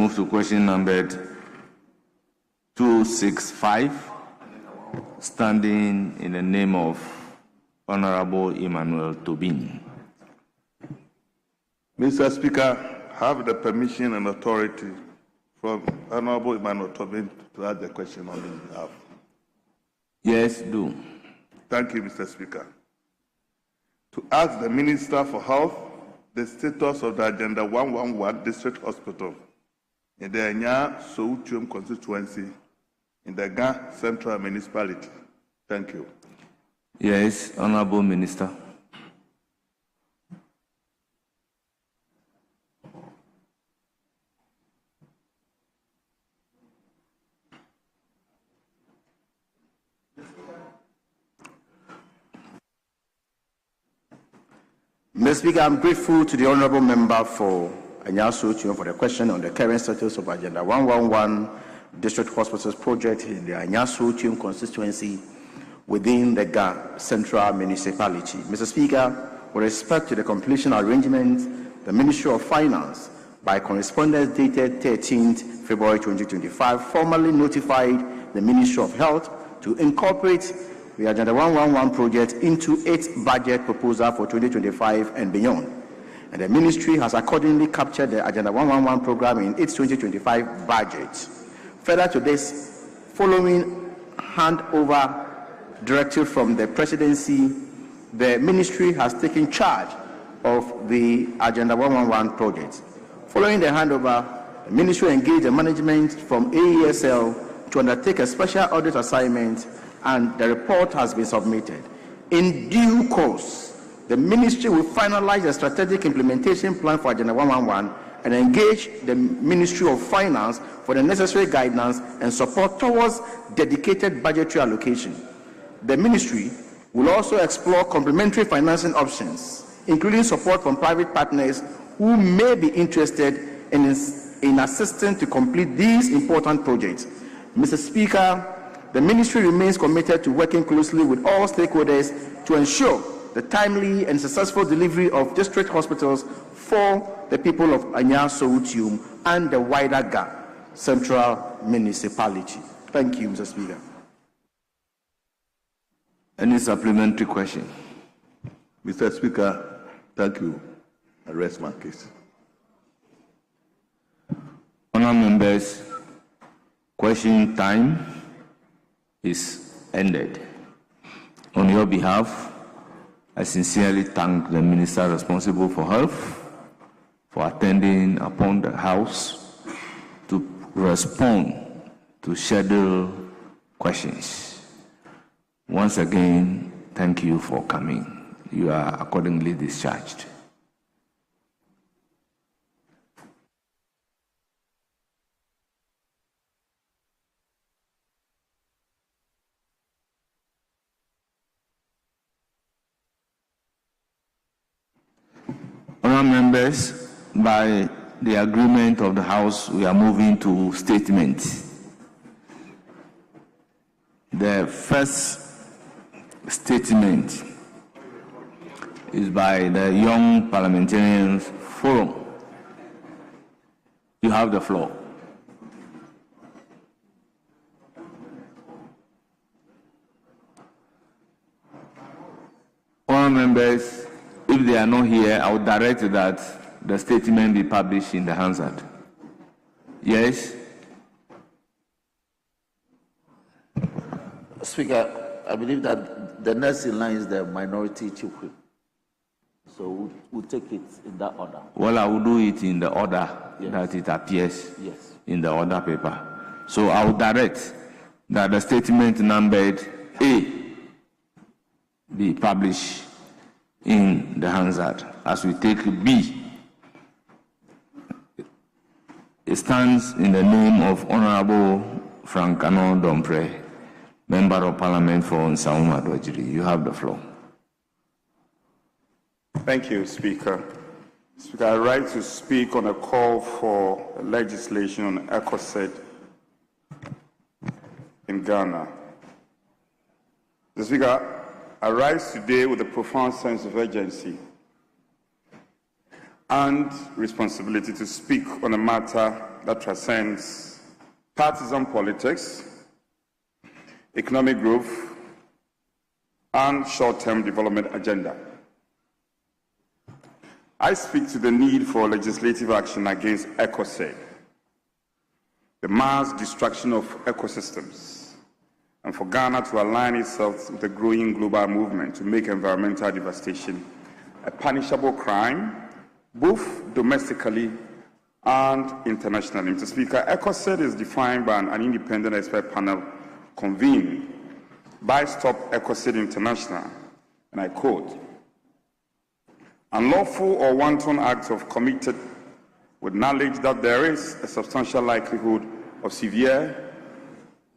move to question numbered 265, standing in the name of Honorable Emmanuel Tobin. Mr. Speaker, I have the permission and authority from Honorable Emmanuel Tobin to ask the question on his behalf. Yes, do. Thank you, Mr. Speaker. To ask the Minister for Health the status of the Agenda 111 District Hospital in the Anya Soutium constituency in the Ga Central Municipality. Thank you. Yes, Honorable Minister. Mr. Speaker, I'm grateful to the Honourable Member for Anyaso Otuom for the question on the current status of Agenda 111 District Hospitals project in the Anyaso Otuom constituency within the Ga Central Municipality. Mr. Speaker, with respect to the completion arrangements, the Ministry of Finance, by correspondence dated 13th February 2025, formally notified the Ministry of Health to incorporate the Agenda 111 project into its budget proposal for 2025 and beyond. And the ministry has accordingly captured the Agenda 111 program in its 2025 budget. Further to this, following handover directive from the presidency, the ministry has taken charge of the Agenda 111 project. Following the handover, the ministry engaged the management from AESL to undertake a special audit assignment, and the report has been submitted. In due course, the ministry will finalize a strategic implementation plan for Agenda 111 and engage the Ministry of Finance for the necessary guidance and support towards dedicated budgetary allocation. The ministry will also explore complementary financing options, including support from private partners who may be interested in assisting to complete these important projects. Mr. Speaker, the ministry remains committed to working closely with all stakeholders to ensure the timely and successful delivery of district hospitals for the people of Anyaso Otuom and the wider Ga Central Municipality. Thank you, Mr. Speaker. Any supplementary question? Mr. Speaker, thank you. I rest my case. Honourable members, question time is ended. On your behalf, I sincerely thank the Minister responsible for health for attending upon the House to respond to scheduled questions. Once again, thank you for coming. You are accordingly discharged. Honourable members, by the agreement of the House, we are moving to statements. The first statement is by the Young Parliamentarians Forum. You have the floor. Honourable members, if they are not here, I would direct that the statement be published in the Hansard. Yes? Speaker, I believe that the next in line is the minority chief whip. So we'll take it in that order. Well, I will do it in the order Yes. that it appears Yes. in the order paper. So I will direct that the statement numbered A be published in the Hansard. As we take B, it stands in the name of Honorable Frank Anon Dompre, Member of Parliament for Nsauma Dwajiri. You have the floor. Thank you, Speaker. Speaker, I rise to speak on a call for legislation on ECOSED in Ghana. Speaker, I rise today with a profound sense of urgency. and responsibility to speak on a matter that transcends partisan politics, economic growth, and short-term development agenda. I speak to the need for legislative action against ecocide, the mass destruction of ecosystems, and for Ghana to align itself with the growing global movement to make environmental devastation a punishable crime, both domestically and internationally. Mr. Speaker, ecocide is defined by an independent expert panel convened by Stop Ecocide International, and I quote, "Unlawful or wanton acts of committed with knowledge that there is a substantial likelihood of severe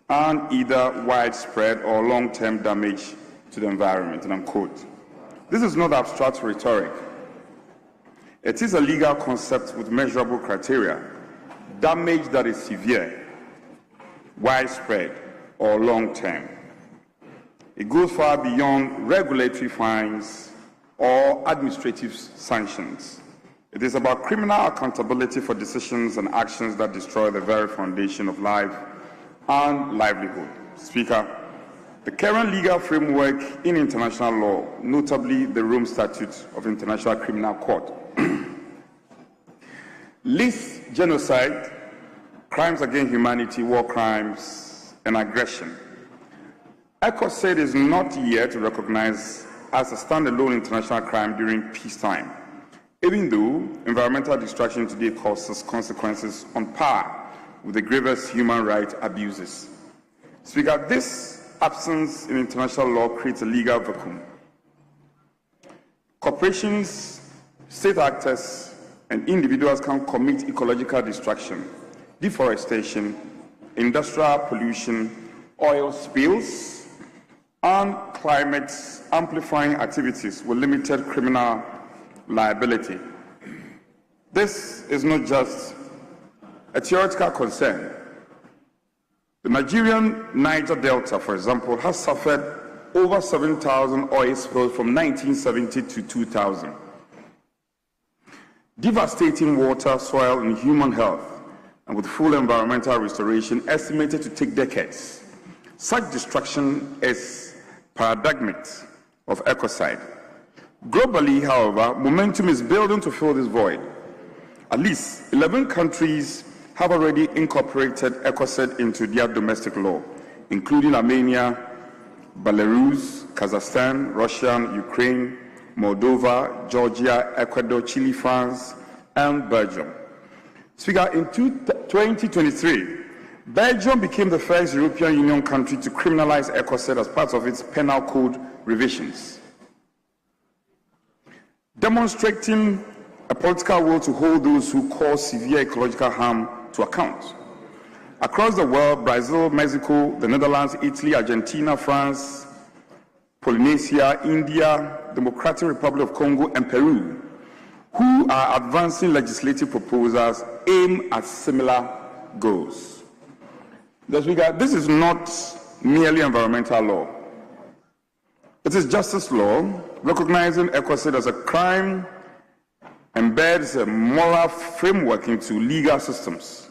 and either widespread or long-term damage to the environment," and unquote. This is not abstract rhetoric. It is a legal concept with measurable criteria. Damage that is severe, widespread, or long-term. It goes far beyond regulatory fines or administrative sanctions. It is about criminal accountability for decisions and actions that destroy the very foundation of life and livelihood. Speaker, the current legal framework in international law, notably the Rome Statute of International Criminal Court, lists genocide, crimes against humanity, war crimes, and aggression. Ecocide is not yet recognized as a standalone international crime during peacetime, even though environmental destruction today causes consequences on par with the gravest human rights abuses. Speaker, this absence in international law creates a legal vacuum. Corporations, state actors, and individuals can commit ecological destruction, deforestation, industrial pollution, oil spills, and climate amplifying activities with limited criminal liability. This is not just a theoretical concern. The Nigerian Niger Delta, for example, has suffered over 7,000 oil spills from 1970 to 2000. Devastating water, soil, and human health, and with full environmental restoration estimated to take decades. Such destruction is paradigmatic of ecocide. Globally, however, momentum is building to fill this void. At least 11 countries have already incorporated ecocide into their domestic law, including Armenia, Belarus, Kazakhstan, Russia, Ukraine, Moldova, Georgia, Ecuador, Chile, France, and Belgium. Speaker, in 2023, Belgium became the first European Union country to criminalize ecocide as part of its penal code revisions, demonstrating a political will to hold those who cause severe ecological harm to account. Across the world, Brazil, Mexico, the Netherlands, Italy, Argentina, France, Polynesia, India, Democratic Republic of Congo, and Peru, who are advancing legislative proposals aimed at similar goals. This is not merely environmental law. It is justice law, recognizing ecocide as a crime, embeds a moral framework into legal systems.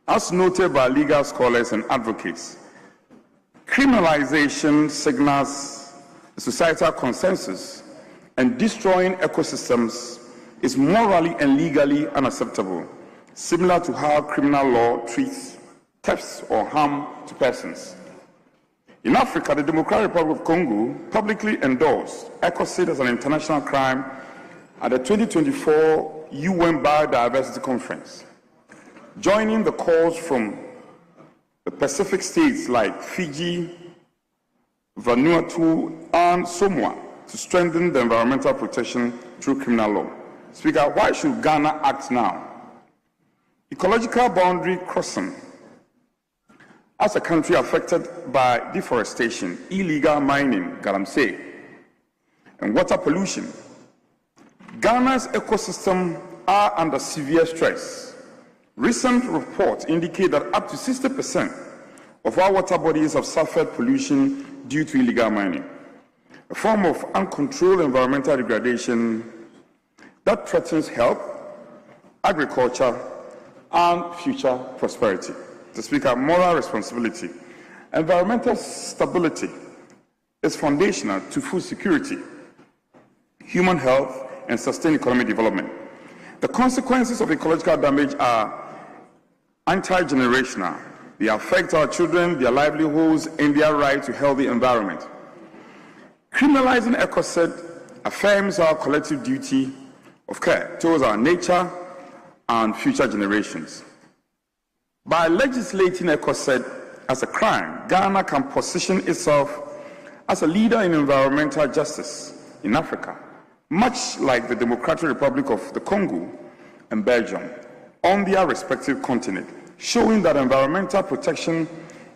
As noted by legal scholars and advocates, criminalization signals a societal consensus, and destroying ecosystems is morally and legally unacceptable, similar to how criminal law treats thefts or harm to persons. In Africa, the Democratic Republic of Congo publicly endorsed ecocide as an international crime at the 2024 UN Biodiversity Conference, joining the calls from the Pacific states like Fiji, Vanuatu, and Samoa to strengthen the environmental protection through criminal law. Speaker, why should Ghana act now? Ecological boundary crossing. As a country affected by deforestation, illegal mining, galamsey, and water pollution, Ghana's ecosystems are under severe stress. Recent reports indicate that up to 60% of our water bodies have suffered pollution due to illegal mining, a form of uncontrolled environmental degradation that threatens health, agriculture, and future prosperity. Mr. Speaker, moral responsibility. Environmental stability is foundational to food security, human health, and sustained economic development. The consequences of ecological damage are anti-generational. They affect our children, their livelihoods, and their right to healthy environment. Criminalizing ECOSED affirms our collective duty of care towards our nature and future generations. By legislating ECOSED as a crime, Ghana can position itself as a leader in environmental justice in Africa, much like the Democratic Republic of the Congo and Belgium on their respective continent, showing that environmental protection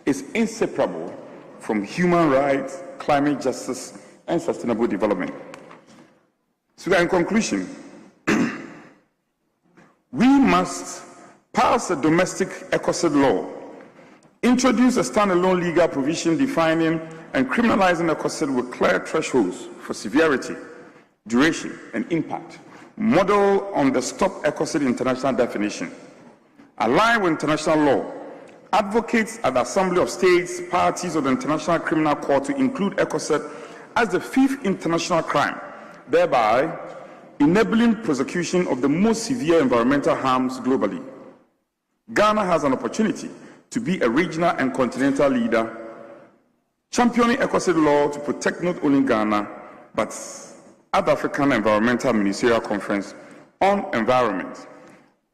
is inseparable from human rights, climate justice, and sustainable development. So in conclusion, we must pass a domestic ECOSED law, introduce a standalone legal provision defining and criminalizing ECOSED with clear thresholds for severity, duration, and impact, model on the Stop ECOSED International definition, align with international law, advocates at the Assembly of States parties of the International Criminal Court to include ECOSED as the 5th international crime, thereby enabling prosecution of the most severe environmental harms globally. Ghana has an opportunity to be a regional and continental leader, championing ECOSED law to protect not only Ghana, but other African Environmental Ministerial Conference on Environment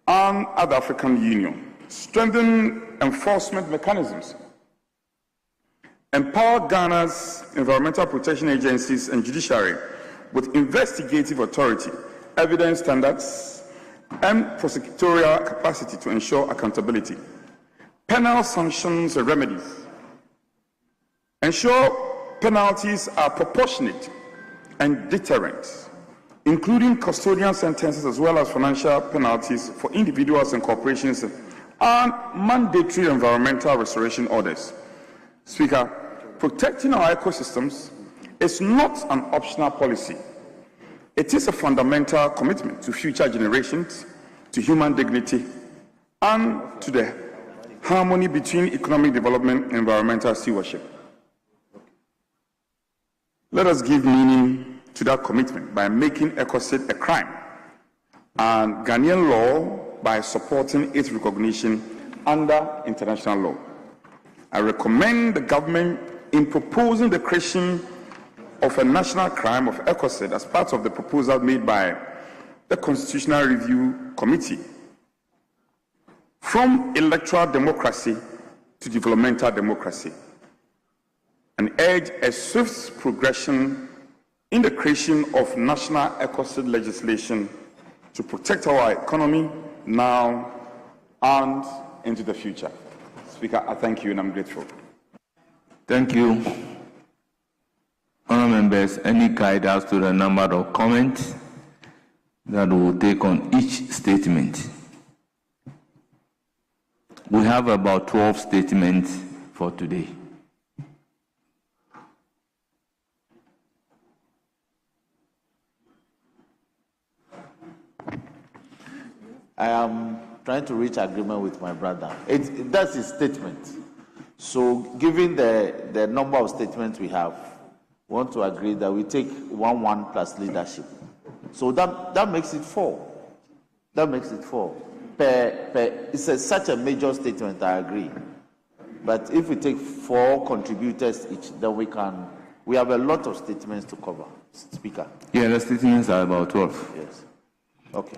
and other African Union, strengthen enforcement mechanisms, empower Ghana's environmental protection agencies and judiciary with investigative authority, evidence standards, and prosecutorial capacity to ensure accountability, penal sanctions and remedies, ensure penalties are proportionate and deterrent, including custodial sentences as well as financial penalties for individuals and corporations, and mandatory environmental restoration orders. Speaker, protecting our ecosystems is not an optional policy. It is a fundamental commitment to future generations, to human dignity, and to the harmony between economic development and environmental stewardship. Let us give meaning to that commitment by making ECOSED a crime, and Ghanaian law by supporting its recognition under international law. I recommend the government in proposing the creation of a national crime of ECOSED as part of the proposal made by the Constitutional Review Committee, from electoral democracy to developmental democracy, and urge a swift progression in the creation of national ECOSED legislation to protect our economy now and into the future. Speaker, I thank you and I'm grateful. Thank you. Honourable members, any guidance to the number of comments that we will take on each statement? We have about 12 statements for today. I am trying to reach agreement with my brother. That's his statement. So given the number of statements we have, we want to agree that we take 1-1 plus leadership. So that makes it 4. That makes it 4. It's such a major statement, I agree. But if we take 4 contributors each, then we have a lot of statements to cover. Speaker. Yeah, the statements are about 12. Yes. Okay.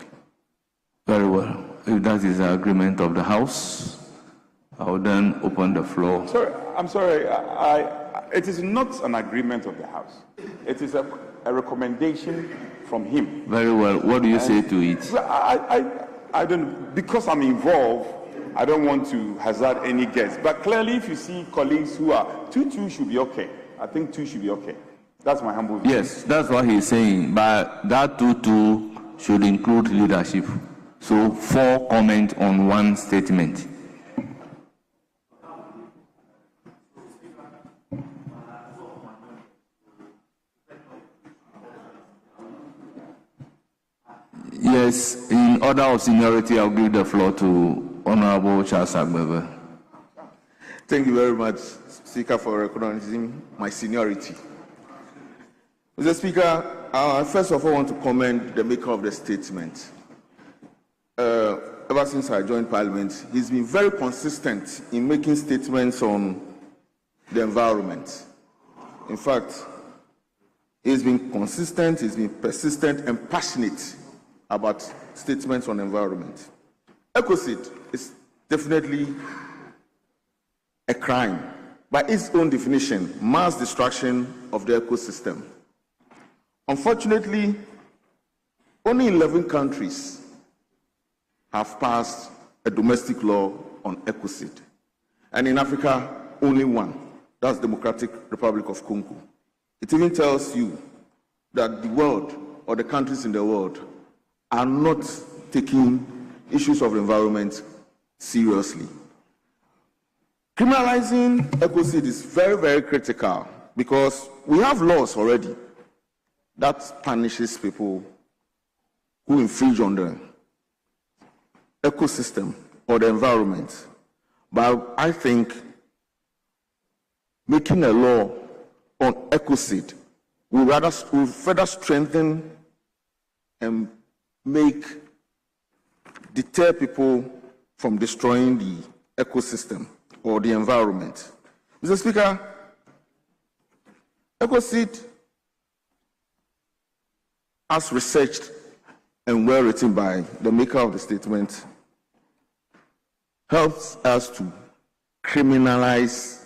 Very well. If that is the agreement of the House, I will then open the floor. Sorry, I'm sorry. It is not an agreement of the House. It is a recommendation from him. Very well. What do you say to it? I don't, because I'm involved, I don't want to hazard any guess. But clearly, if you see colleagues who are 2-2 should be okay. I think 2 should be okay. That's my humble view. Yes, that's what he's saying. But that 2-2 should include leadership. So 4 comments on 1 statement. Yes, in order of seniority, I'll give the floor to Honorable Charles Agbebe. Thank you very much, Speaker, for recognizing my seniority. Mr. Speaker, I first of all want to commend the maker of the statement. Ever since I joined Parliament, he's been very consistent in making statements on the environment. In fact, he's been consistent, he's been persistent and passionate about statements on environment. Ecocide is definitely a crime. By its own definition, mass destruction of the ecosystem. Unfortunately, only 11 countries have passed a domestic law on ecocide. And in Africa, only one. That's Democratic Republic of Congo. It even tells you that the world or the countries in the world are not taking issues of environment seriously. Criminalizing ecocide is very, very critical because we have laws already that punishes people who infringe on the ecosystem or the environment. But I think making a law on ecocide will further strengthen and deter people from destroying the ecosystem or the environment. Mr. Speaker, ecocide, as researched and well written by the maker of the statement, helps us to criminalize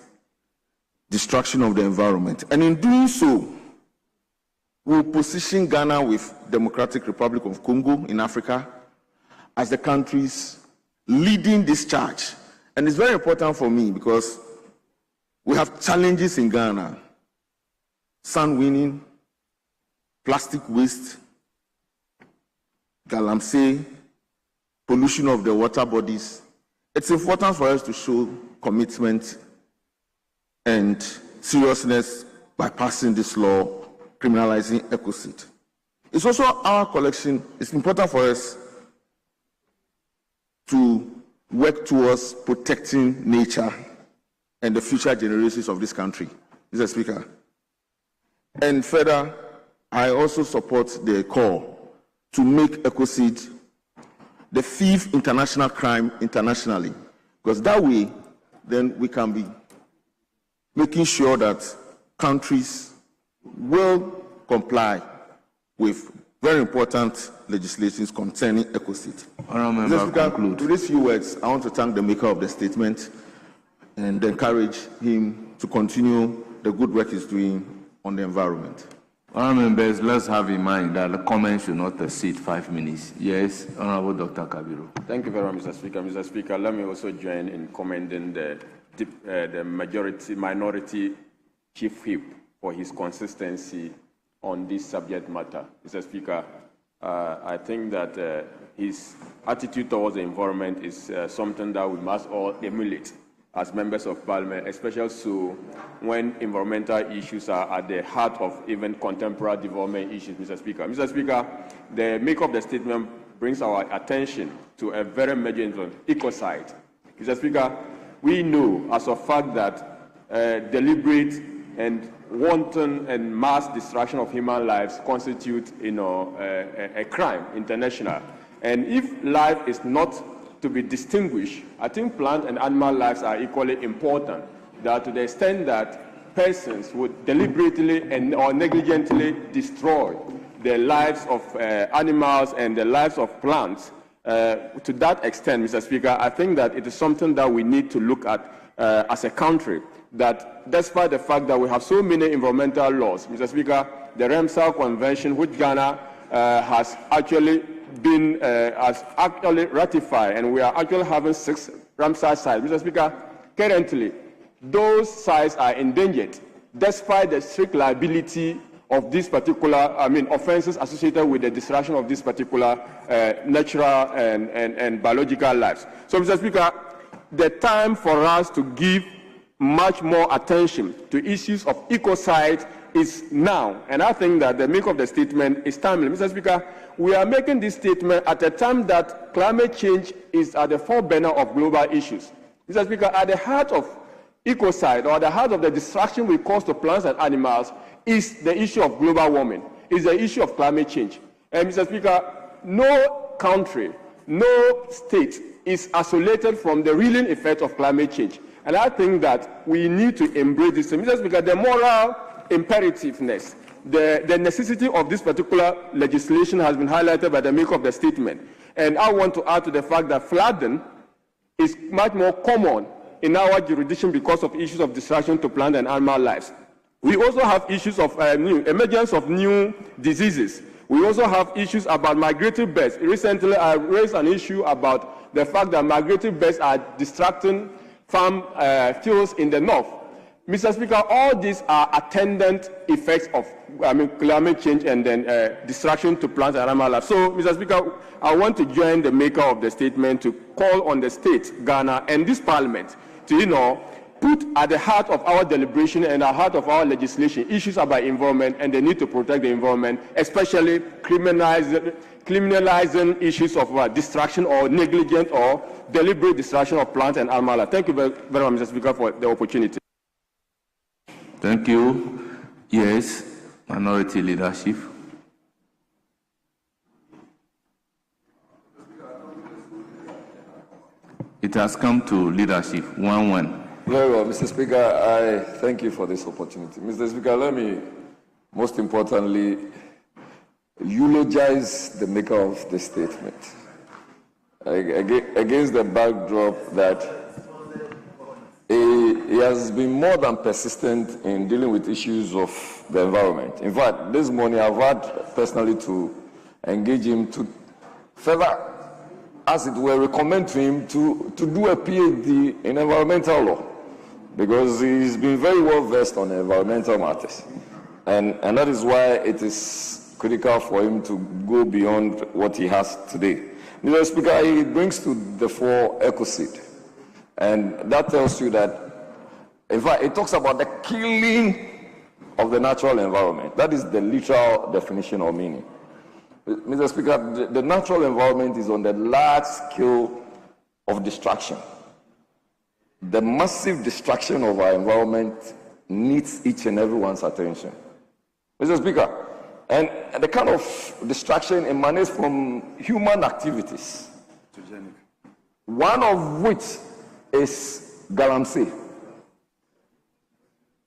destruction of the environment. And in doing so, we'll position Ghana with Democratic Republic of Congo in Africa as the countries leading this charge. And it's very important for me because we have challenges in Ghana: sand winning, plastic waste, galamsey, pollution of the water bodies. It's important for us to show commitment and seriousness by passing this law criminalizing ecocide. It's also our collection. It's important for us to work towards protecting nature and the future generations of this country, Mr. Speaker. And further, I also support the call to make ecocide the fifth international crime internationally, because that way, then we can be making sure that countries will comply with very important legislation concerning ecocide. Mr. Speaker, with these few words, I want to thank the maker of the statement and encourage him to continue the good work he's doing on the environment. Honourable members, let's have in mind that the comment should not exceed 5 minutes. Yes, Honourable Dr. Kabiru. Thank you very much, Mr. Speaker. Mr. Speaker, let me also join in commending the minority chief whip for his consistency on this subject matter. Mr. Speaker, I think that his attitude towards the environment is something that we must all emulate as members of Parliament, especially so when environmental issues are at the heart of even contemporary development issues, Mr. Speaker. Mr. Speaker, the make of the statement brings our attention to a very major issue, ecocide. Mr. Speaker, we know as a fact that deliberate and wanton and mass destruction of human lives constitute, a crime international. And if life is not to be distinguished, I think plant and animal lives are equally important. That to the extent that persons would deliberately or negligently destroy the lives of animals and the lives of plants, to that extent, Mr. Speaker, I think that it is something that we need to look at as a country. That despite the fact that we have so many environmental laws, Mr. Speaker, the Ramsar Convention, which Ghana has actually ratified, and we are actually having 6 Ramsar sites. Mr. Speaker, currently, those sites are endangered, despite the strict liability of these particular, offenses associated with the destruction of this particular natural and biological lives. So, Mr. Speaker, the time for us to give much more attention to issues of ecocide is now, and I think that the make of the statement is timely. Mr. Speaker, we are making this statement at a time that climate change is at the forerunner of global issues. Mr. Speaker, at the heart of ecocide, or at the heart of the destruction we cause to plants and animals, is the issue of global warming, is the issue of climate change. And Mr. Speaker, no country, no state is isolated from the reeling effect of climate change. And I think that we need to embrace this. Mr. Speaker, the moral imperativeness, the necessity of this particular legislation has been highlighted by the maker of the statement. And I want to add to the fact that flooding is much more common in our jurisdiction because of issues of destruction to plant and animal lives. We also have issues of emergence of new diseases. We also have issues about migratory birds. Recently, I raised an issue about the fact that migratory birds are distracting farm fields in the north. Mr. Speaker, all these are attendant effects of climate change and then destruction to plants and animal life. So, Mr. Speaker, I want to join the maker of the statement to call on the state, Ghana, and this parliament to, put at the heart of our deliberation and at the heart of our legislation issues about environment and the need to protect the environment, especially criminalizing issues of destruction or negligent or deliberate destruction of plants and animal life. Thank you very much, Mr. Speaker, for the opportunity. Thank you. Yes, minority leadership. It has come to leadership. 1-1. Very well, Mr. Speaker, I thank you for this opportunity. Mr. Speaker, let me, most importantly, eulogize the maker of the statement against the backdrop that he has been more than persistent in dealing with issues of the environment. In fact, this morning I've had personally to engage him to further, as it were, recommend to him to do a PhD in environmental law, because he's been very well versed on environmental matters. And that is why it is critical for him to go beyond what he has today. Mr. Speaker, he brings to the fore ecocide. And that tells you that, in fact, it talks about the killing of the natural environment. That is the literal definition or meaning. Mr. Speaker, the natural environment is on the large scale of destruction. The massive destruction of our environment needs each and everyone's attention. Mr. Speaker, and the kind of destruction emanates from human activities, one of which is galamsey,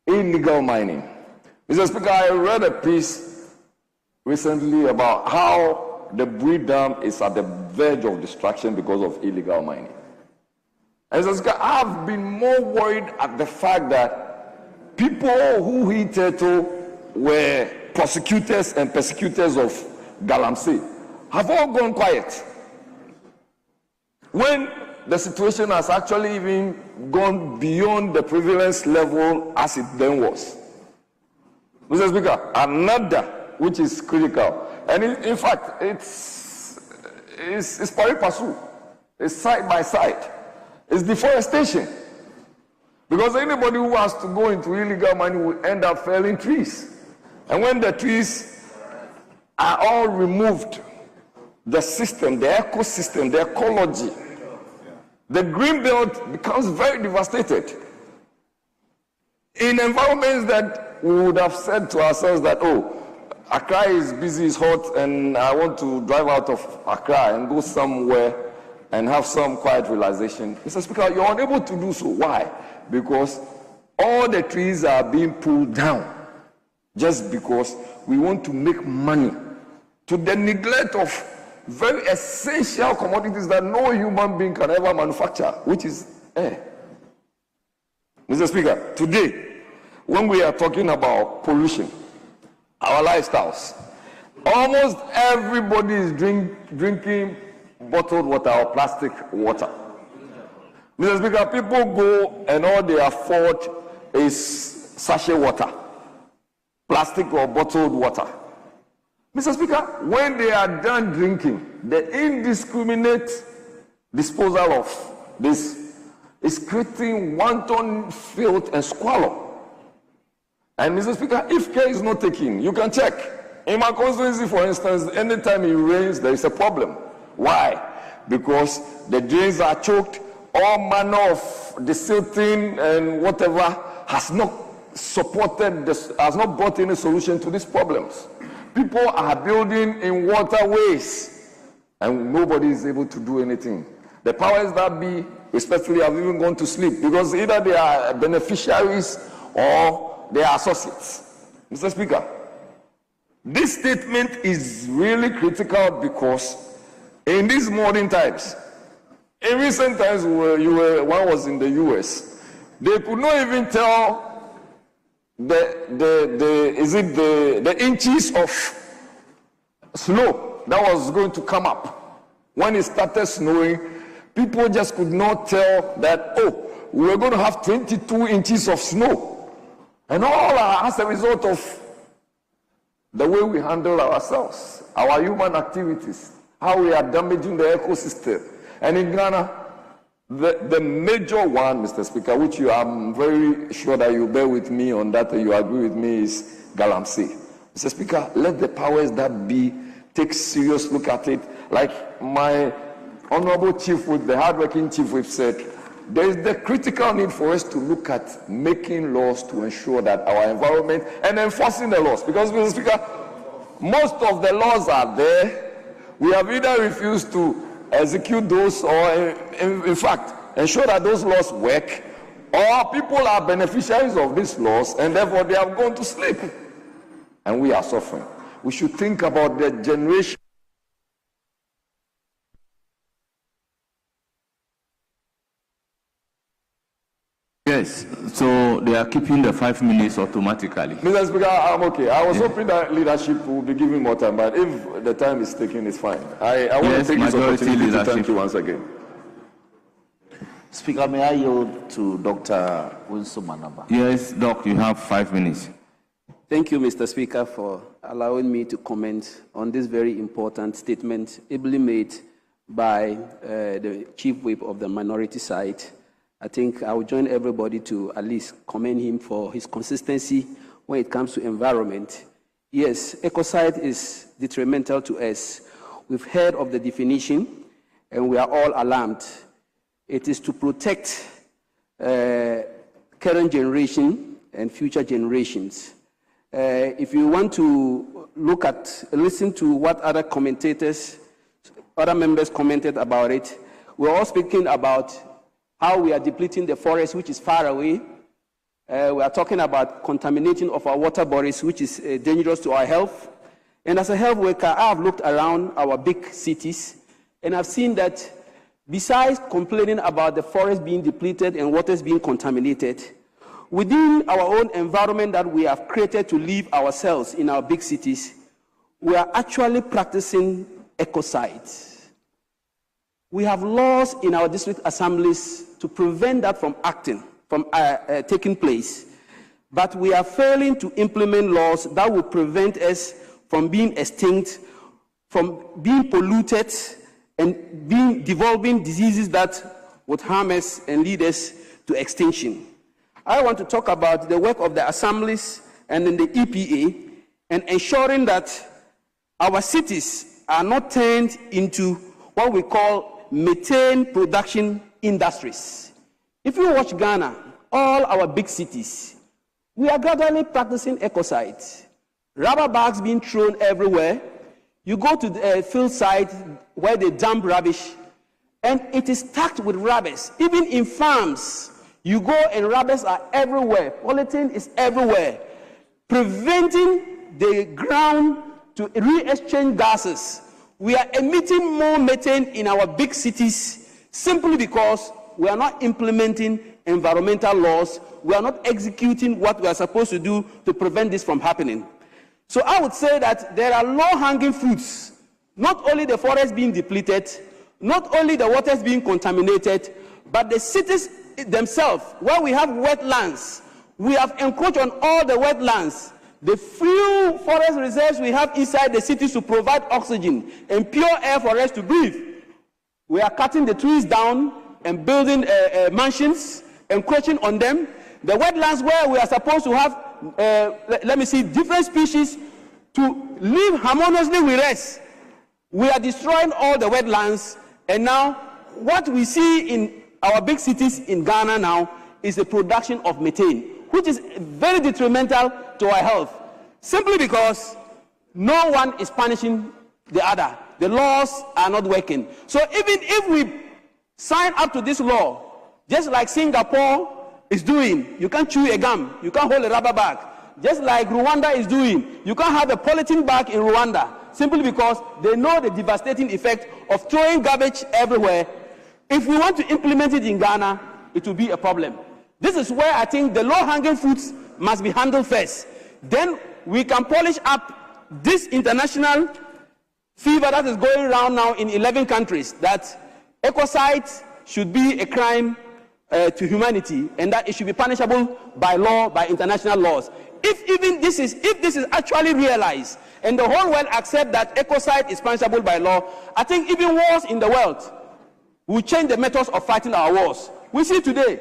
illegal mining. Mr. Speaker, I read a piece recently about how the Bui Dam is at the verge of destruction because of illegal mining. And Mr. Speaker, I've been more worried at the fact that people who hitherto were prosecutors and persecutors of galamsey have all gone quiet, when the situation has actually even gone beyond the prevalence level as it then was. Mr. Speaker, another which is critical, and in fact it's pari passu, it's side by side, it's deforestation. Because anybody who has to go into illegal mining will end up felling trees. And when the trees are all removed, the system, the ecosystem, the ecology, the green belt becomes very devastated. In environments that we would have said to ourselves that, oh, Accra is busy, it's hot, and I want to drive out of Accra and go somewhere and have some quiet realization. Mr. Speaker, you're unable to do so. Why? Because all the trees are being pulled down just because we want to make money to the neglect of very essential commodities that no human being can ever manufacture, which is air. Mr. Speaker, today, when we are talking about pollution, our lifestyles, almost everybody is drinking bottled water or plastic water. Mr. Speaker, people go and all they afford is sachet water, plastic or bottled water. Mr. Speaker, when they are done drinking, the indiscriminate disposal of this is creating wanton filth and squalor. And Mr. Speaker, if care is not taken, you can check. In my constituency, for instance, anytime it rains, there is a problem. Why? Because the drains are choked, all manner of desilting and whatever has not supported this, has not brought any solution to these problems. People are building in waterways and nobody is able to do anything. The powers that be, respectfully, have even gone to sleep because either they are beneficiaries or they are associates. Mr. Speaker, this statement is really critical because in these modern times, in recent times when one was in the US, they could not even tell the inches of snow that was going to come up. When it started snowing, people just could not tell that, oh, we were going to have 22 inches of snow. And all as a result of the way we handle ourselves, our human activities, how we are damaging the ecosystem. And in Ghana, the major one, Mr. Speaker, which I'm very sure that you bear with me on that and you agree with me, is Galamsey. Mr. Speaker, let the powers that be take serious look at it. Like my honorable chief whip, the hardworking chief whip said, there is the critical need for us to look at making laws to ensure that our environment and enforcing the laws. Because, Mr. Speaker, most of the laws are there. We have either refused to execute those or, in fact, ensure that those laws work, or people are beneficiaries of these laws and therefore they have gone to sleep. And we are suffering. We should think about the generation. Yes, so they are keeping the 5 minutes automatically. Mr. Speaker, I'm okay. I was hoping that leadership will be given more time, but if the time is taken, it's fine. I want to take this opportunity to thank you once again. Speaker, may I yield to Dr. Winsome Manaba? Yes, Doc, you have 5 minutes. Thank you, Mr. Speaker, for allowing me to comment on this very important statement ably made by the Chief Whip of the minority side. I think I will join everybody to at least commend him for his consistency when it comes to environment. Yes, ecocide is detrimental to us. We've heard of the definition, and we are all alarmed. It is to protect current generation and future generations. If you want to listen to what other commentators, other members commented about it, we're all speaking about how we are depleting the forest, which is far away. We are talking about contaminating of our water bodies, which is dangerous to our health. And as a health worker, I have looked around our big cities, and I've seen that besides complaining about the forest being depleted and waters being contaminated, within our own environment that we have created to live ourselves in our big cities, we are actually practicing ecocide. We have laws in our district assemblies to prevent that from taking place. But we are failing to implement laws that will prevent us from being extinct, from being polluted, and developing diseases that would harm us and lead us to extinction. I want to talk about the work of the assemblies and in the EPA and ensuring that our cities are not turned into what we call methane production industries. If you watch Ghana, all our big cities, we are gradually practicing ecocide. Rubber bags being thrown everywhere. You go to the field site where they dump rubbish, and it is stacked with rubbish. Even in farms, you go and rubbish are everywhere. Polythene is everywhere, preventing the ground to re-exchange gases. We are emitting more methane in our big cities simply because we are not implementing environmental laws. We are not executing what we are supposed to do to prevent this from happening. So I would say that there are low-hanging fruits, not only the forest being depleted, not only the waters being contaminated, but the cities themselves, where we have wetlands. We have encroached on all the wetlands. The few forest reserves we have inside the cities to provide oxygen and pure air for us to breathe. We are cutting the trees down and building mansions, encroaching on them. The wetlands where we are supposed to have different species to live harmoniously with us. We are destroying all the wetlands, and now what we see in our big cities in Ghana now is the production of methane, which is very detrimental to our health, simply because no one is punishing the other. The laws are not working. So even if we sign up to this law, just like Singapore is doing, you can't chew a gum, you can't hold a rubber bag. Just like Rwanda is doing, you can't have a polythene bag in Rwanda, simply because they know the devastating effect of throwing garbage everywhere. If we want to implement it in Ghana, it will be a problem. This is where I think the low-hanging fruits must be handled first. Then we can polish up this international fever that is going around now in 11 countries, that ecocide should be a crime to humanity, and that it should be punishable by law, by international laws. If this is actually realized, and the whole world accept that ecocide is punishable by law, I think even wars in the world will change the methods of fighting our wars. We see today,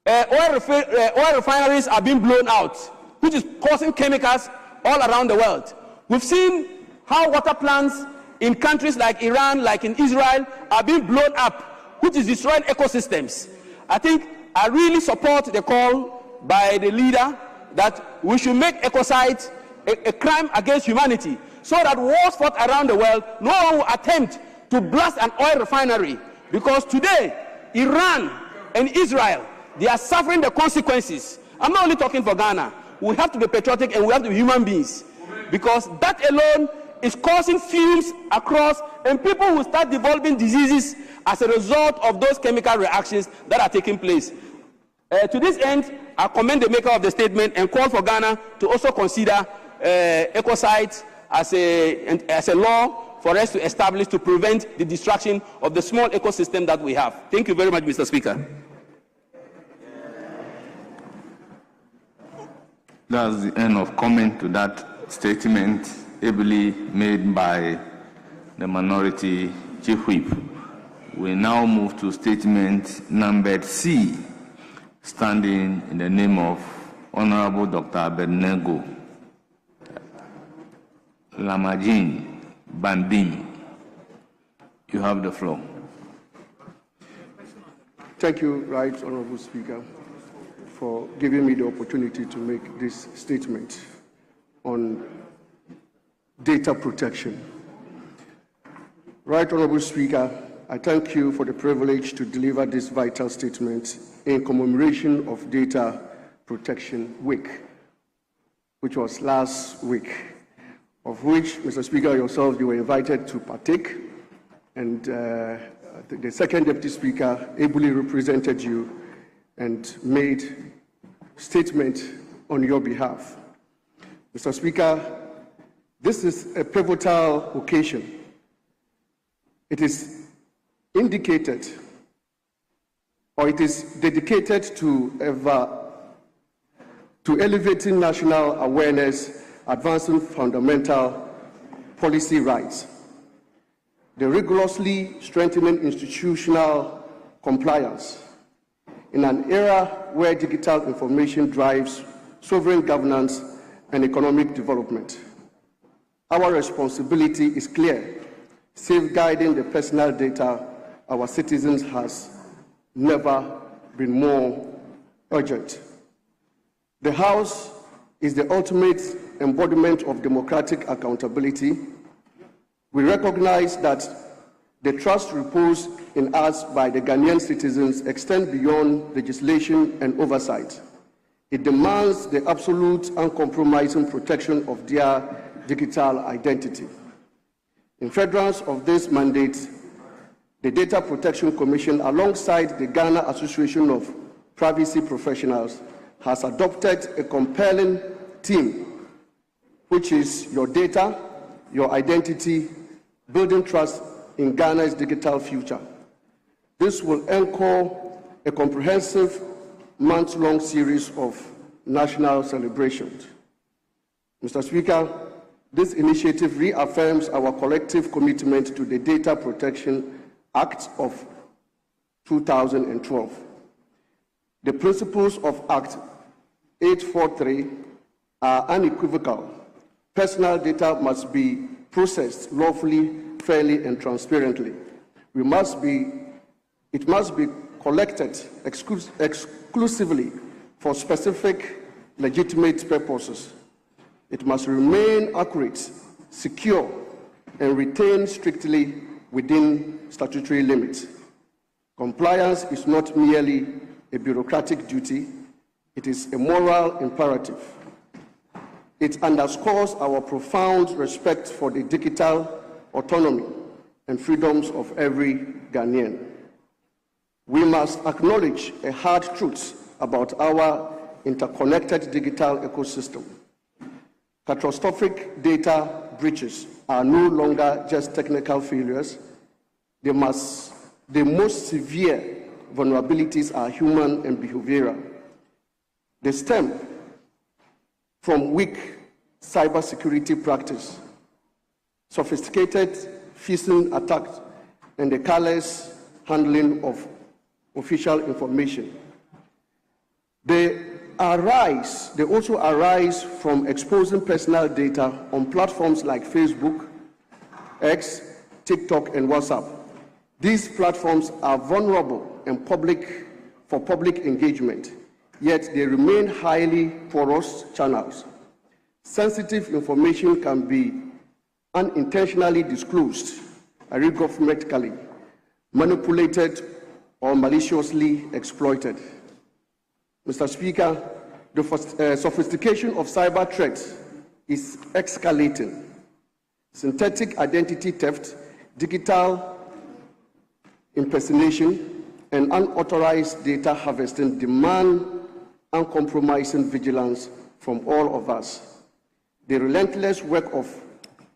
oil refineries are being blown out, which is causing chemicals all around the world. We've seen how water plants in countries like Iran, like in Israel, are being blown up, which is destroying ecosystems. I really support the call by the leader that we should make ecocide a crime against humanity, so that wars fought around the world, no one will attempt to blast an oil refinery, because today, Iran and Israel, they are suffering the consequences. I'm not only talking for Ghana. We have to be patriotic and we have to be human beings, because that alone is causing fumes across, and people will start developing diseases as a result of those chemical reactions that are taking place. To this end, I commend the maker of the statement and call for Ghana to also consider ecocide as a law for us to establish to prevent the destruction of the small ecosystem that we have. Thank you very much, Mr. Speaker. That's the end of comment to that statement ably made by the minority chief whip. We now move to statement numbered C, standing in the name of Honorable Dr. Abednego Lamajin Bandim. You have the floor. Thank you, Right Honorable Speaker, for giving me the opportunity to make this statement on data protection. Right Honorable Speaker, I thank you for the privilege to deliver this vital statement in commemoration of Data Protection Week, which was last week, of which, Mr. Speaker, yourself, you were invited to partake, and the second Deputy Speaker ably represented you and made statement on your behalf. Mr. Speaker, this is a pivotal occasion. It is indicated, or it is dedicated to elevating national awareness, advancing fundamental policy rights, the rigorously strengthening institutional compliance in an era where digital information drives sovereign governance and economic development. Our responsibility is clear. Safeguarding the personal data our citizens has never been more urgent. The House is the ultimate embodiment of democratic accountability. We recognize that the trust reposed in us by the Ghanaian citizens extends beyond legislation and oversight. It demands the absolute uncompromising protection of their digital identity. In furtherance of this mandate, the Data Protection Commission, alongside the Ghana Association of Privacy Professionals, has adopted a compelling theme, which is your data, your identity, building trust in Ghana's digital future. This will anchor a comprehensive month-long series of national celebrations. Mr. Speaker, this initiative reaffirms our collective commitment to the Data Protection Act of 2012. The principles of Act 843 are unequivocal. Personal data must be processed lawfully, fairly, and transparently. It must be collected exclusively for specific legitimate purposes. It must remain accurate, secure, and retained strictly within statutory limits. Compliance is not merely a bureaucratic duty, it is a moral imperative. It underscores our profound respect for the digital autonomy and freedoms of every Ghanaian. We must acknowledge a hard truth about our interconnected digital ecosystem. Catastrophic data breaches are no longer just technical failures. The most severe vulnerabilities are human and behavioral. They stem from weak cybersecurity practice, sophisticated phishing attacks, and the careless handling of official information. They also arise from exposing personal data on platforms like Facebook, X, TikTok, and WhatsApp. These platforms are vulnerable and for public engagement, yet they remain highly porous channels. Sensitive information can be unintentionally disclosed, irregularly manipulated, or maliciously exploited. Mr. Speaker, the sophistication of cyber threats is escalating. Synthetic identity theft, digital impersonation, and unauthorized data harvesting demand uncompromising vigilance from all of us. The relentless work of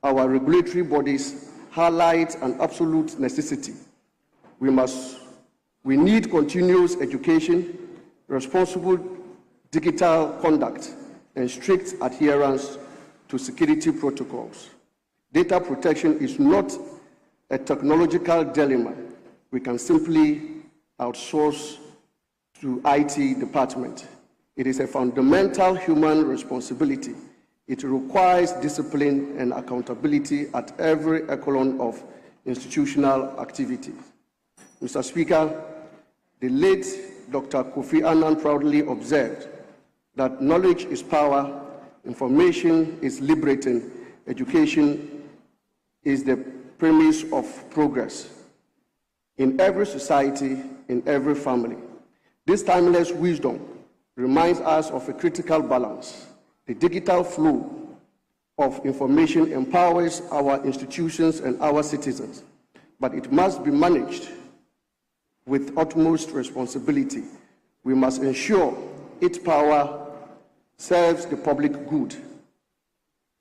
our regulatory bodies highlights an absolute necessity. We need continuous education, responsible digital conduct, and strict adherence to security protocols. Data protection is not a technological dilemma we can simply outsource to IT department. It is a fundamental human responsibility. It requires discipline and accountability at every echelon of institutional activity. Mr. Speaker, the late Dr. Kofi Annan proudly observed that knowledge is power, information is liberating, education is the premise of progress in every society, in every family. This timeless wisdom reminds us of a critical balance. The digital flow of information empowers our institutions and our citizens, but it must be managed with utmost responsibility. We must ensure its power serves the public good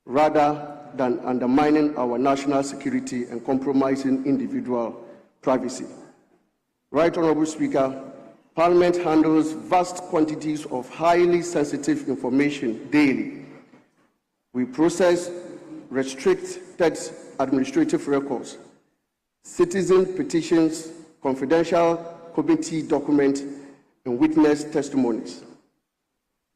rather than undermining our national security and compromising individual privacy. Right Honorable Speaker, Parliament handles vast quantities of highly sensitive information daily. We process restricted administrative records, citizen petitions, confidential committee documents, and witness testimonies.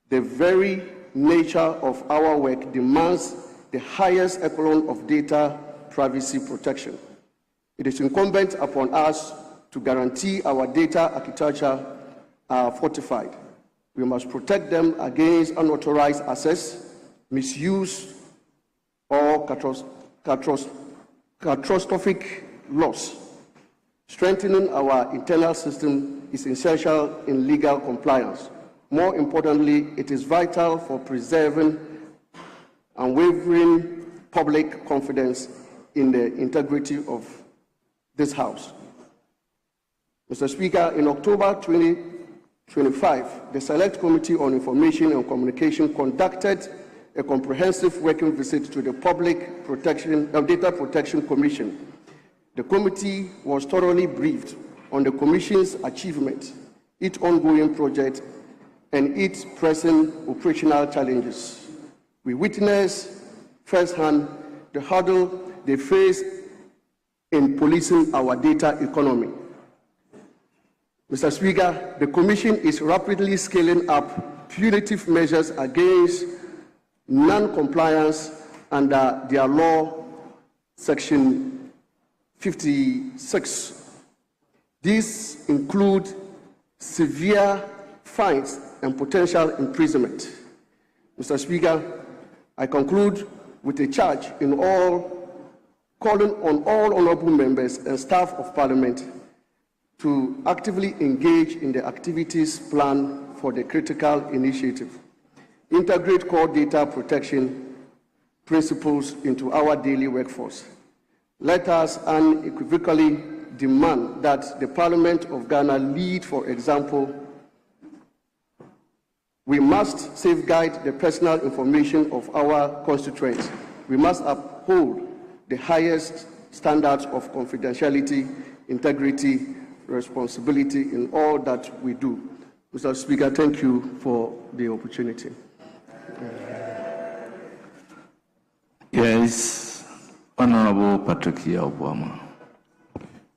The very nature of our work demands the highest echelon of data privacy protection. It is incumbent upon us to guarantee our data architecture are fortified. We must protect them against unauthorized access, misuse, or catastrophic loss. Strengthening our internal system is essential in legal compliance. More importantly, it is vital for preserving unwavering public confidence in the integrity of this House. Mr. Speaker, in October 2025, the Select Committee on Information and Communication conducted a comprehensive working visit to the Public Data Protection Commission. The committee was thoroughly briefed on the Commission's achievements, its ongoing project, and its present operational challenges. We witnessed firsthand the hurdle they face in policing our data economy. Mr. Speaker, the Commission is rapidly scaling up punitive measures against non-compliance under their law, Section 56. These include severe fines and potential imprisonment. Mr. Speaker, I conclude with a charge calling on all honorable members and staff of Parliament to actively engage in the activities planned for the critical initiative, integrate core data protection principles into our daily workforce. Let us unequivocally demand that the Parliament of Ghana lead, for example. We must safeguard the personal information of our constituents. We must uphold the highest standards of confidentiality, integrity, responsibility in all that we do. Mr. Speaker, thank you for the opportunity. Yes, Honorable Patrick Yabuama.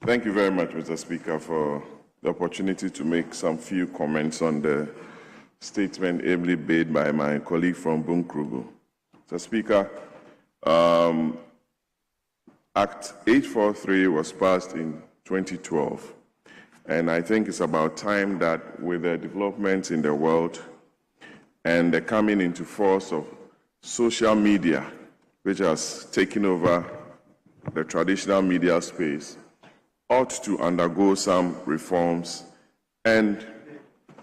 Thank you very much, Mr. Speaker, for the opportunity to make some few comments on the statement ably made by my colleague from Bunkrugu. Mr. Speaker, Act 843 was passed in 2012, and I think it's about time that with the developments in the world and the coming into force of social media, which has taken over the traditional media space, ought to undergo some reforms and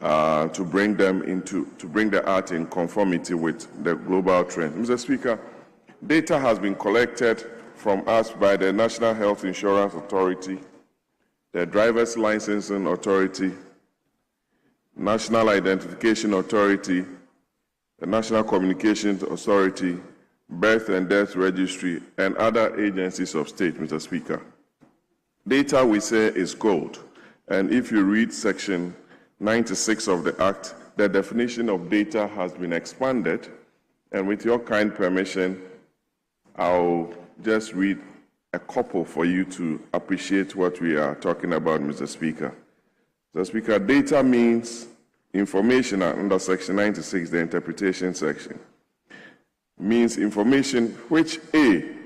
to bring the art in conformity with the global trend. Mr. Speaker, data has been collected from us by the National Health Insurance Authority, the Driver's Licensing Authority, National Identification Authority, the National Communications Authority, Birth and Death Registry, and other agencies of state, Mr. Speaker. Data, we say, is gold. And if you read Section 96 of the Act, the definition of data has been expanded. And with your kind permission, I'll just read a couple for you to appreciate what we are talking about, Mr. Speaker. Mr. Speaker, data means information under Section 96, the interpretation section. Means information which A,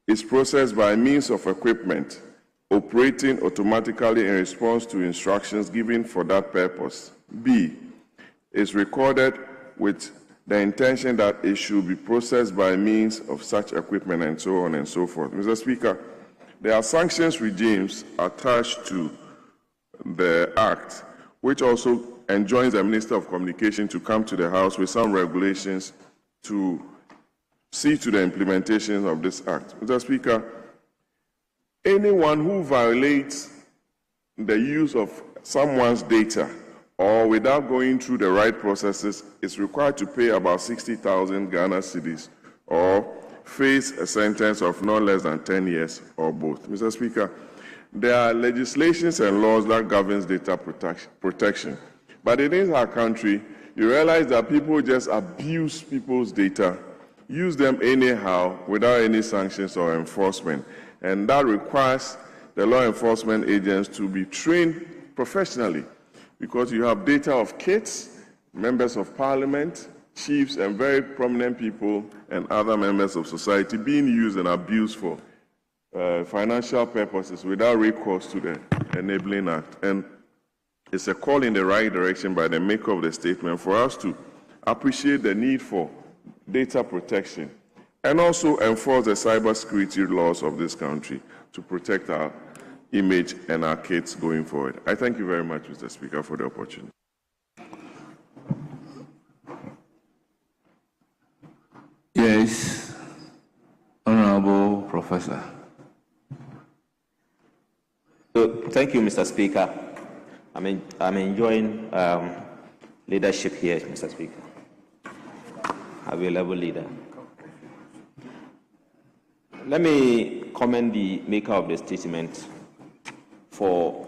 is processed by means of equipment operating automatically in response to instructions given for that purpose. B, is recorded with the intention that it should be processed by means of such equipment, and so on and so forth. Mr. Speaker, there are sanctions regimes attached to the Act, which also enjoins the Minister of Communication to come to the House with some regulations to see to the implementation of this Act. Mr. Speaker, anyone who violates the use of someone's data or without going through the right processes is required to pay about 60,000 Ghana cedis or face a sentence of no less than 10 years or both. Mr. Speaker, there are legislations and laws that governs data protection. But in our country, you realize that people just abuse people's data, use them anyhow without any sanctions or enforcement. And that requires the law enforcement agents to be trained professionally, because you have data of kids, members of parliament, chiefs, and very prominent people and other members of society being used and abused for financial purposes without recourse to the Enabling Act. And it's a call in the right direction by the maker of the statement for us to appreciate the need for data protection and also enforce the cybersecurity laws of this country to protect our image and our kids going forward. I thank you very much, Mr. Speaker, for the opportunity. Yes, Honorable Professor. Thank you, Mr. Speaker. I'm enjoying leadership here, Mr. Speaker. Available leader. Let me commend the maker of the statement for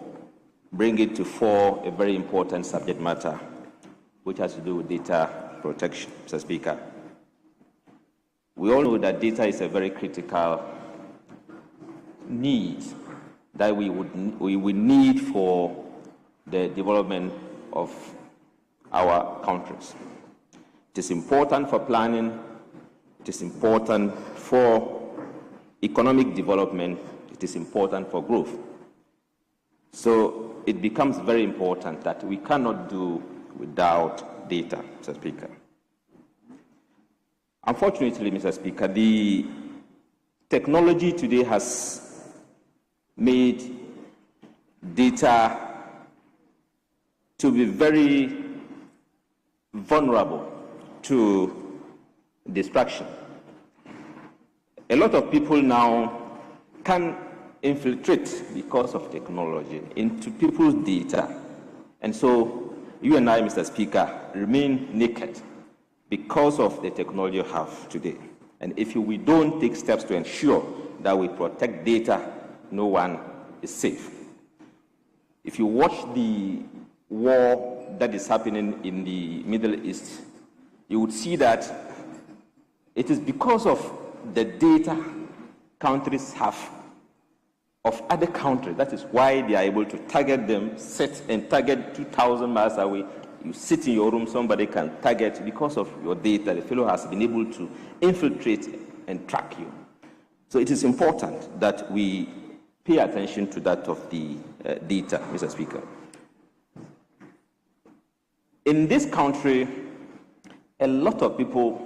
bringing to fore a very important subject matter, which has to do with data protection, Mr. Speaker. We all know that data is a very critical need that we would need for the development of our countries. It is important for planning. It is important for economic development. It is important for growth. So it becomes very important that we cannot do without data, Mr. Speaker. Unfortunately, Mr. Speaker, the technology today has made data to be very vulnerable to distraction. A lot of people now can infiltrate, because of technology, into people's data. And so you and I, Mr. Speaker, remain naked because of the technology you have today. And if we don't take steps to ensure that we protect data, no one is safe. If you watch the war that is happening in the Middle East, you would see that it is because of the data countries have of other countries. That is why they are able to target them, set and target 2,000 miles away. You sit in your room, somebody can target because of your data. The fellow has been able to infiltrate and track you. So it is important that we pay attention to that of the data, Mr. Speaker. In this country, a lot of people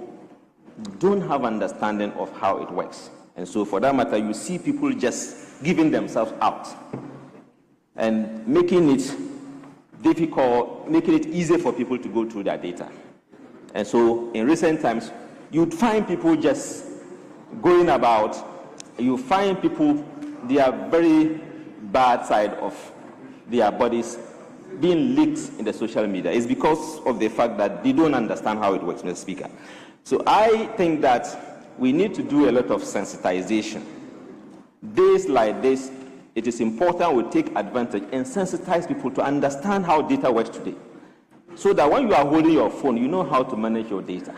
don't have understanding of how it works. And so for that matter, you see people just giving themselves out and making it difficult, making it easier for people to go through their data. And so in recent times, you'd find people just going about, you find people, their very bad side of their bodies being leaked in the social media. It's because of the fact that they don't understand how it works, Mr. Speaker. So I think that we need to do a lot of sensitization. Days like this, it is important we take advantage and sensitize people to understand how data works today. So that when you are holding your phone, you know how to manage your data.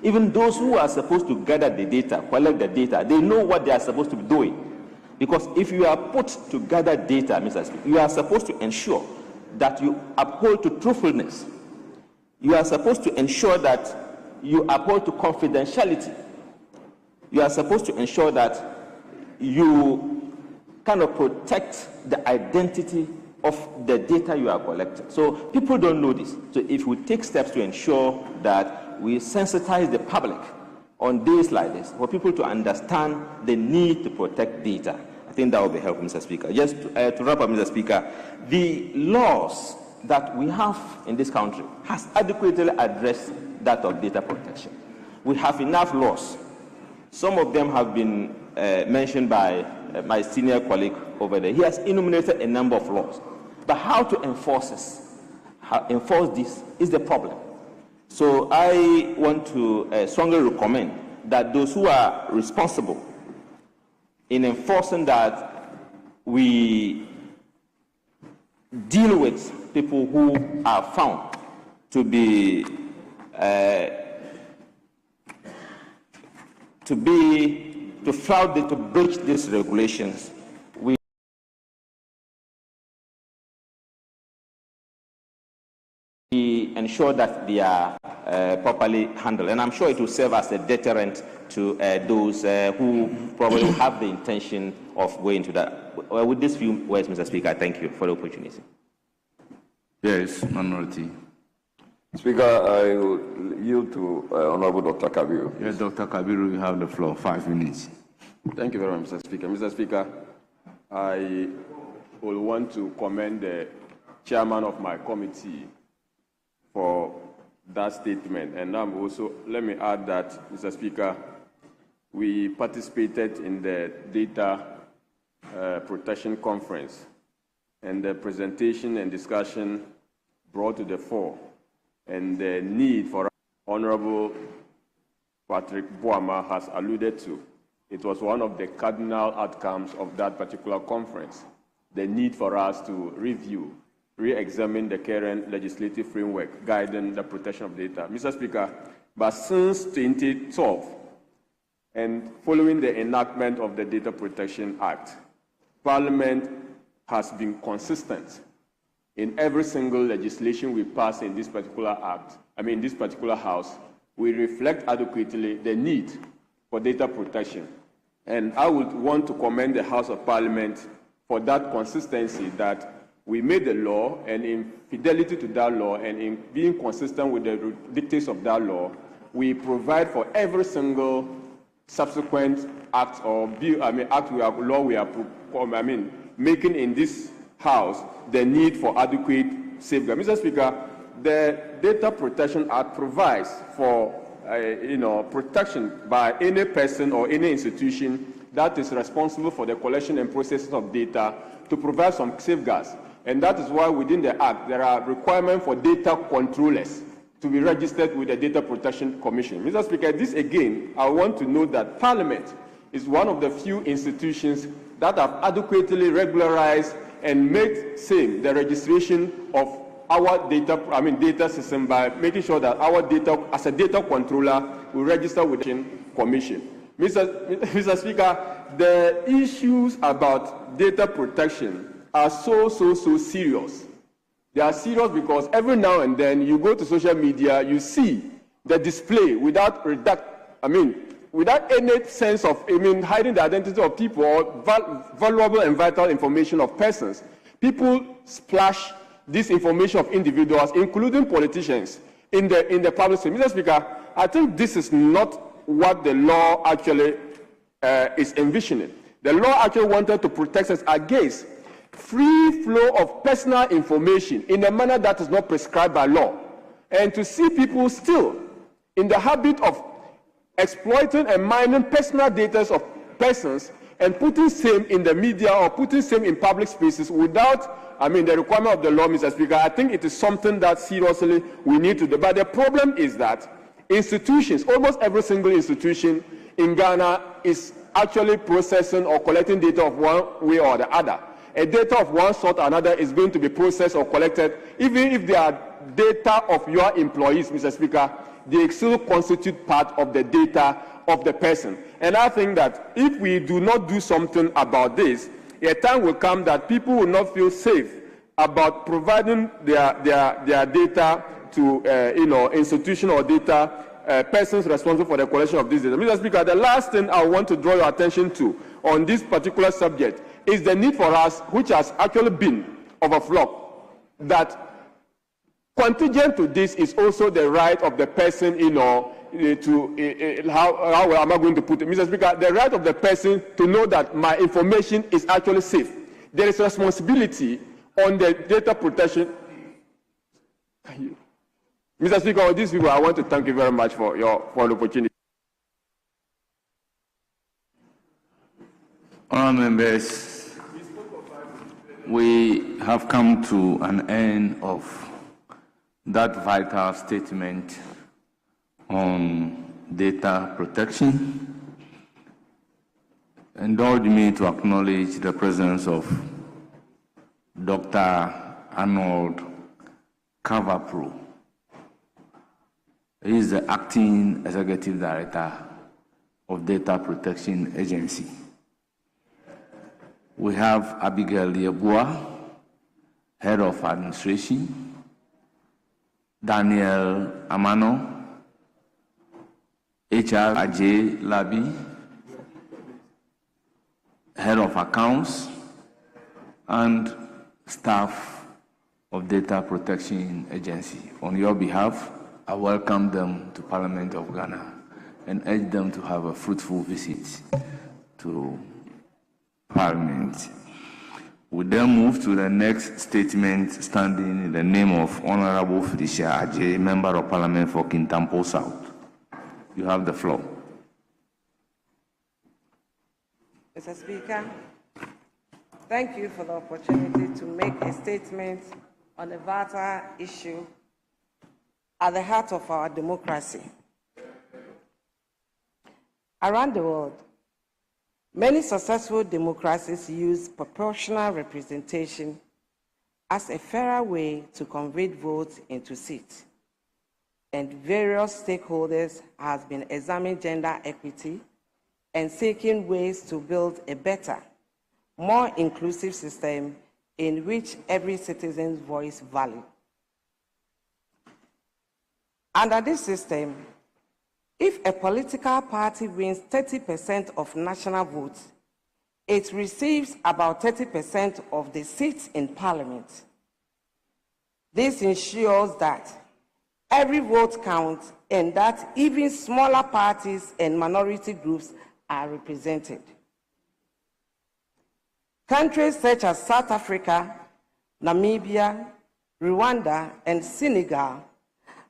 Even those who are supposed to gather the data, collect the data, they know what they are supposed to be doing. Because if you are put to gather data, Mr. Speaker, you are supposed to ensure that you uphold to truthfulness. You are supposed to ensure that you uphold to confidentiality. You are supposed to ensure that you kind of protect the identity of the data you are collecting. So people don't know this. So if we take steps to ensure that we sensitize the public on days like this, for people to understand the need to protect data, I think that will be helpful, Mr. Speaker. Just to wrap up, Mr. Speaker, the laws that we have in this country has adequately addressed that of data protection. We have enough laws. Some of them have been mentioned by my senior colleague over there. He has enumerated a number of laws. But how to enforce this is the problem. So I want to strongly recommend that those who are responsible in enforcing that, we deal with people who are found to be to flout, to breach these regulations. We ensure that they are properly handled, and I'm sure it will serve as a deterrent to those who probably have the intention of going to that. With these few words, Mr. Speaker, I thank you for the opportunity. Yes, minority. Speaker, I will yield to Honorable Dr. Kabiru. Yes, Dr. Kabiru, you have the floor. 5 minutes. Thank you very much, Mr. Speaker. Mr. Speaker, I will want to commend the chairman of my committee for that statement. And also, let me add that, Mr. Speaker, we participated in the Data Protection Conference, and the presentation and discussion brought to the fore and the need for Honorable Patrick Boama has alluded to. It was one of the cardinal outcomes of that particular conference, the need for us to review, re-examine the current legislative framework guiding the protection of data. Mr. Speaker, but since 2012, and following the enactment of the Data Protection Act, Parliament has been consistent in every single legislation we pass in this particular act, this particular house, we reflect adequately the need for data protection. And I would want to commend the House of Parliament for that consistency, that we made the law, and in fidelity to that law and in being consistent with the dictates of that law, we provide for every single subsequent act or law we are making in this House the need for adequate safeguard. Mr. Speaker, the Data Protection Act provides for protection by any person or any institution that is responsible for the collection and processing of data to provide some safeguards. And that is why within the Act there are requirements for data controllers to be registered with the Data Protection Commission. Mr. Speaker, this again, I want to note that Parliament is one of the few institutions that have adequately regularized and made same the registration of our data system by making sure that our data, as a data controller, will register with the Commission. Mr. Speaker, the issues about data protection are so serious. They are serious because every now and then you go to social media, you see the display without any sense of hiding the identity of people or valuable and vital information of persons. People splash this information of individuals, including politicians, in the public space. Mr. Speaker, I think this is not what the law actually is envisioning. The law actually wanted to protect us against free flow of personal information in a manner that is not prescribed by law. And to see people still in the habit of exploiting and mining personal data of persons and putting same in the media or putting same in public spaces without the requirement of the law, Mr. Speaker, I think it is something that seriously we need to do. But the problem is that institutions, almost every single institution in Ghana is actually processing or collecting data of one way or the other. A data of one sort or another is going to be processed or collected, even if they are data of your employees, Mr. Speaker, they still constitute part of the data of the person. And I think that if we do not do something about this, a time will come that people will not feel safe about providing their data to institution or data persons responsible for the collection of this data. Mr. Speaker, the last thing I want to draw your attention to on this particular subject is the need for us, which has actually been overflowed, that contingent to this is also the right of the person, how am I going to put it? Mr. Speaker, the right of the person to know that my information is actually safe. There is responsibility on the data protection. Mr. Speaker, on these people, I want to thank you very much for the opportunity. Honourable members, we have come to an end of that vital statement on data protection. Indulge me to acknowledge the presence of Dr. Arnold Kavapro. He is the Acting Executive Director of Data Protection Agency. We have Abigail Yeboah, Head of Administration, Daniel Amano, HR Ajay Labi, Head of Accounts, and staff of Data Protection Agency. On your behalf, I welcome them to Parliament of Ghana and urge them to have a fruitful visit to Parliament. We then move to the next statement standing in the name of Honorable Felicia Ajay, Member of Parliament for Kintampo South. You have the floor. Mr. Speaker, thank you for the opportunity to make a statement on a vital issue at the heart of our democracy. Around the world, many successful democracies use proportional representation as a fairer way to convert votes into seats. And various stakeholders have been examining gender equity and seeking ways to build a better, more inclusive system in which every citizen's voice valued. Under this system, if a political party wins 30% of national votes, it receives about 30% of the seats in parliament. This ensures that every vote counts and that even smaller parties and minority groups are represented. Countries such as South Africa, Namibia, Rwanda, and Senegal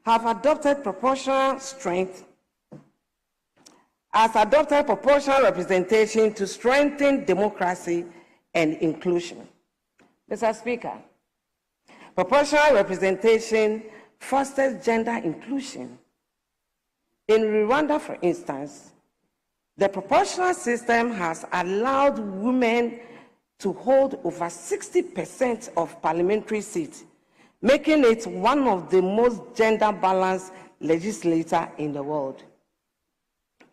have adopted proportional representation to strengthen democracy and inclusion. Mr. Speaker, proportional representation fosters gender inclusion. In Rwanda, for instance, the proportional system has allowed women to hold over 60% of parliamentary seats, making it one of the most gender-balanced legislatures in the world.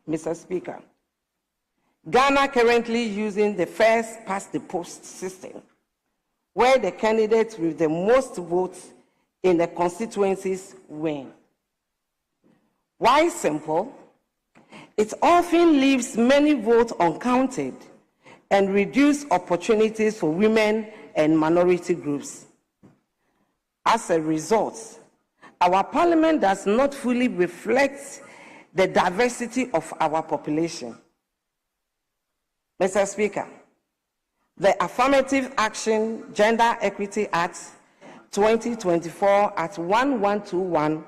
Mr. Speaker, Ghana currently using the first-past-the-post system, where the candidates with the most votes in the constituencies win. Why simple? It often leaves many votes uncounted and reduces opportunities for women and minority groups. As a result, our parliament does not fully reflect the diversity of our population. Mr. Speaker, the Affirmative Action Gender Equity Act 2024 at 1121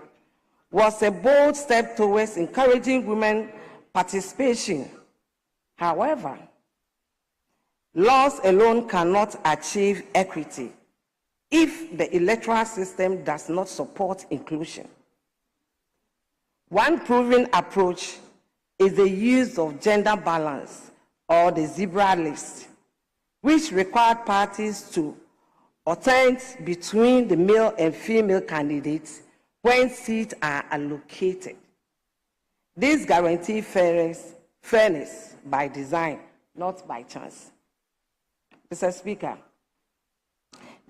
was a bold step towards encouraging women participation. However, laws alone cannot achieve equity if the electoral system does not support inclusion. One proven approach is the use of gender balance, or the zebra list, which required parties to alternate between the male and female candidates when seats are allocated. This guarantees fairness by design, not by chance. Mr. Speaker,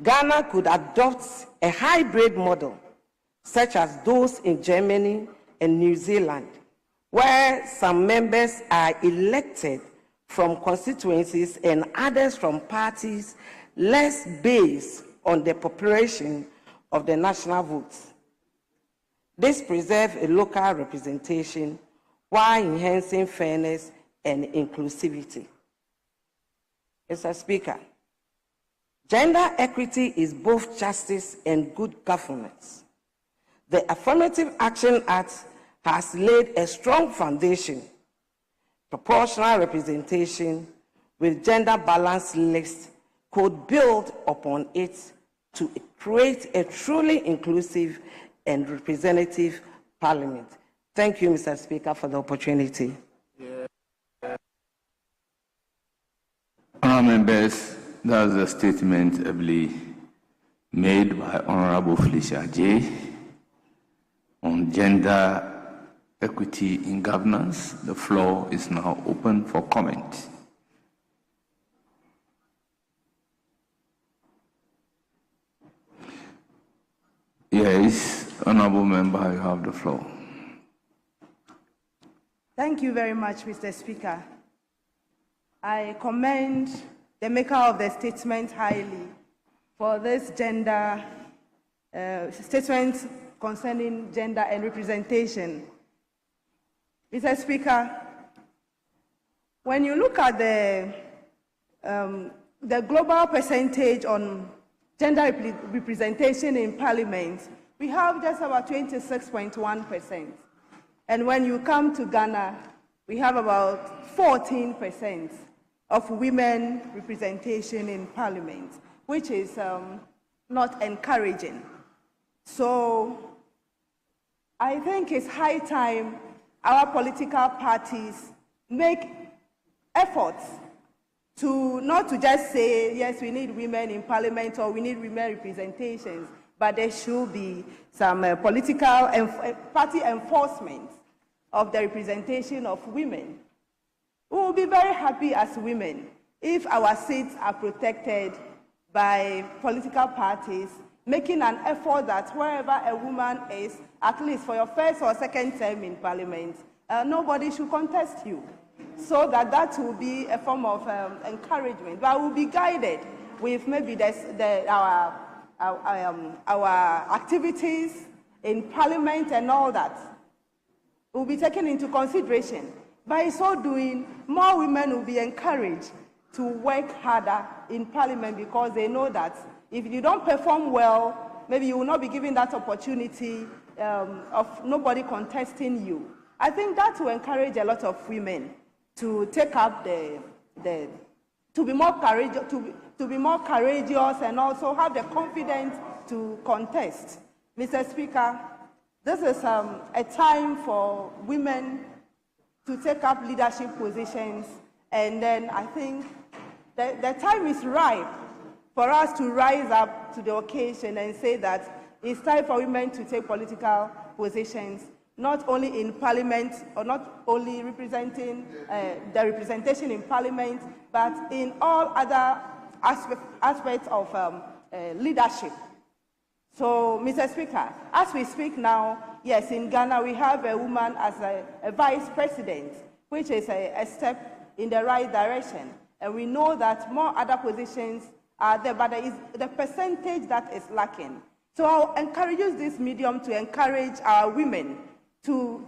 Ghana could adopt a hybrid model, such as those in Germany and New Zealand, where some members are elected from constituencies and others from parties less based on the population of the national votes. This preserves a local representation while enhancing fairness and inclusivity. Mr. Speaker, gender equity is both justice and good governance. The Affirmative Action Act has laid a strong foundation. Proportional representation with gender-balanced lists could build upon it to create a truly inclusive and representative parliament. Thank you, Mr. Speaker, for the opportunity. Honourable members, that's a statement ably made by Honourable Felicia J. on gender equity in governance. The floor is now open for comment. Yes, Honourable Member, you have the floor. Thank you very much, Mr. Speaker. I commend the maker of the statement highly for this gender statement concerning gender and representation. Mr. Speaker, when you look at the global percentage on gender representation in Parliament, we have just about 26.1%. And when you come to Ghana, we have about 14% of women representation in Parliament, which is not encouraging. So I think it's high time our political parties make efforts to not to just say, yes, we need women in Parliament or we need women representations, but there should be some political and party enforcement of the representation of women. We will be very happy as women if our seats are protected by political parties making an effort that wherever a woman is, at least for your first or second term in Parliament, nobody should contest you. So that will be a form of encouragement. But we'll be guided with maybe our activities in Parliament and all that. Will be taken into consideration. By so doing, more women will be encouraged to work harder in Parliament because they know that if you don't perform well, maybe you will not be given that opportunity of nobody contesting you. I think that will encourage a lot of women to take up to be more courageous and also have the confidence to contest. Mr. Speaker, this is a time for women to take up leadership positions, and then I think the time is ripe for us to rise up to the occasion and say that it's time for women to take political positions, not only in Parliament, or not only representing the representation in Parliament, but in all other aspects of leadership. So, Mr. Speaker, as we speak now, yes, in Ghana we have a woman as a vice president, which is a step in the right direction. And we know that more other positions are there, but there is the percentage that is lacking. So I'll encourage this medium to encourage our women to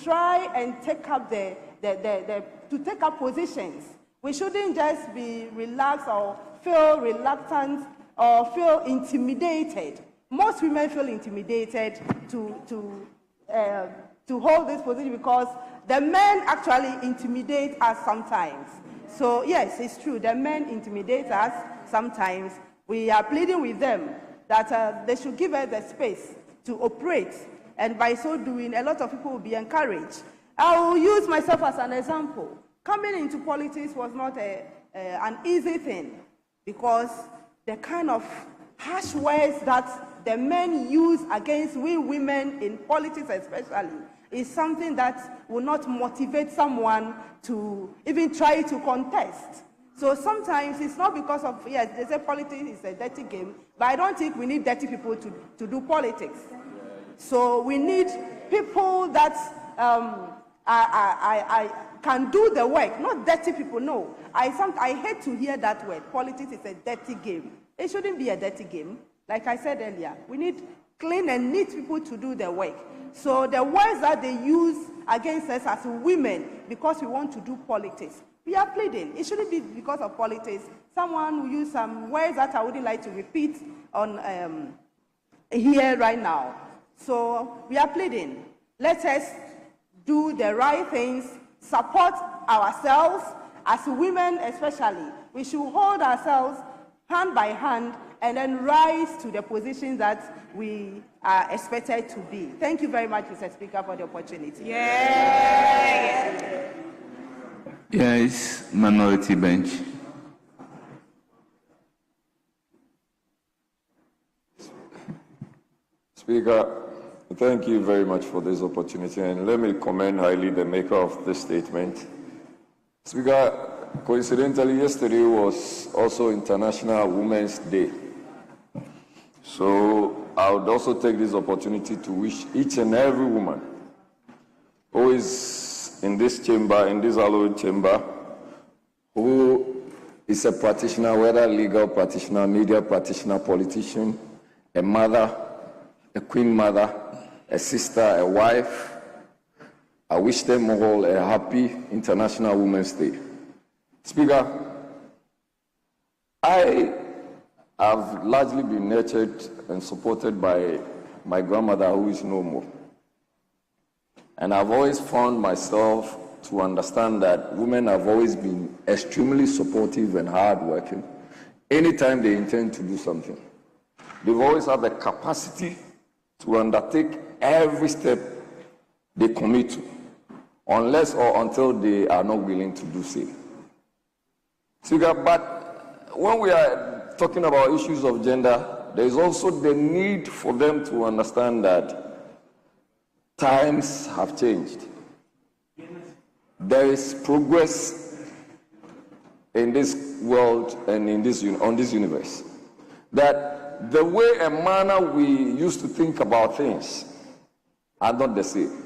try and take up to take up positions. We shouldn't just be relaxed or feel reluctant or feel intimidated. Most women feel intimidated to hold this position because the men actually intimidate us sometimes. So yes, it's true, the men intimidate us sometimes. We are pleading with them that they should give us the space to operate, and by so doing, a lot of people will be encouraged. I will use myself as an example. Coming into politics was not an easy thing because the kind of harsh words that the men use against we women in politics especially is something that will not motivate someone to even try to contest. So sometimes it's not because of, yes, they say politics is a dirty game, but I don't think we need dirty people to do politics. So we need people that can do the work, not dirty people, no. I hate to hear that word. Politics is a dirty game. It shouldn't be a dirty game. Like I said earlier, we need clean and neat people to do the work. So the words that they use against us as women because we want to do politics, we are pleading. It shouldn't be because of politics. Someone will use some words that I wouldn't like to repeat on here right now. So we are pleading. Let us do the right things, support ourselves as women especially. We should hold ourselves hand by hand and then rise to the positions that we are expected to be. Thank you very much, Mr. Speaker, for the opportunity. Yes, minority bench. Speaker, thank you very much for this opportunity, and let me commend highly the maker of this statement. Speaker, coincidentally, yesterday was also International Women's Day. So I would also take this opportunity to wish each and every woman who is in this chamber, in this hallowed chamber, who is a practitioner, whether legal practitioner, media practitioner, politician, a mother, a queen mother, a sister, a wife, I wish them all a happy International Women's Day. Speaker, I have largely been nurtured and supported by my grandmother, who is no more. And I've always found myself to understand that women have always been extremely supportive and hardworking anytime they intend to do something. They've always had the capacity to undertake every step they commit to, unless or until they are not willing to do so. Speaker, but when we are talking about issues of gender, there is also the need for them to understand that times have changed. There is progress in this world and in this on this universe. That the way and manner we used to think about things are not the same.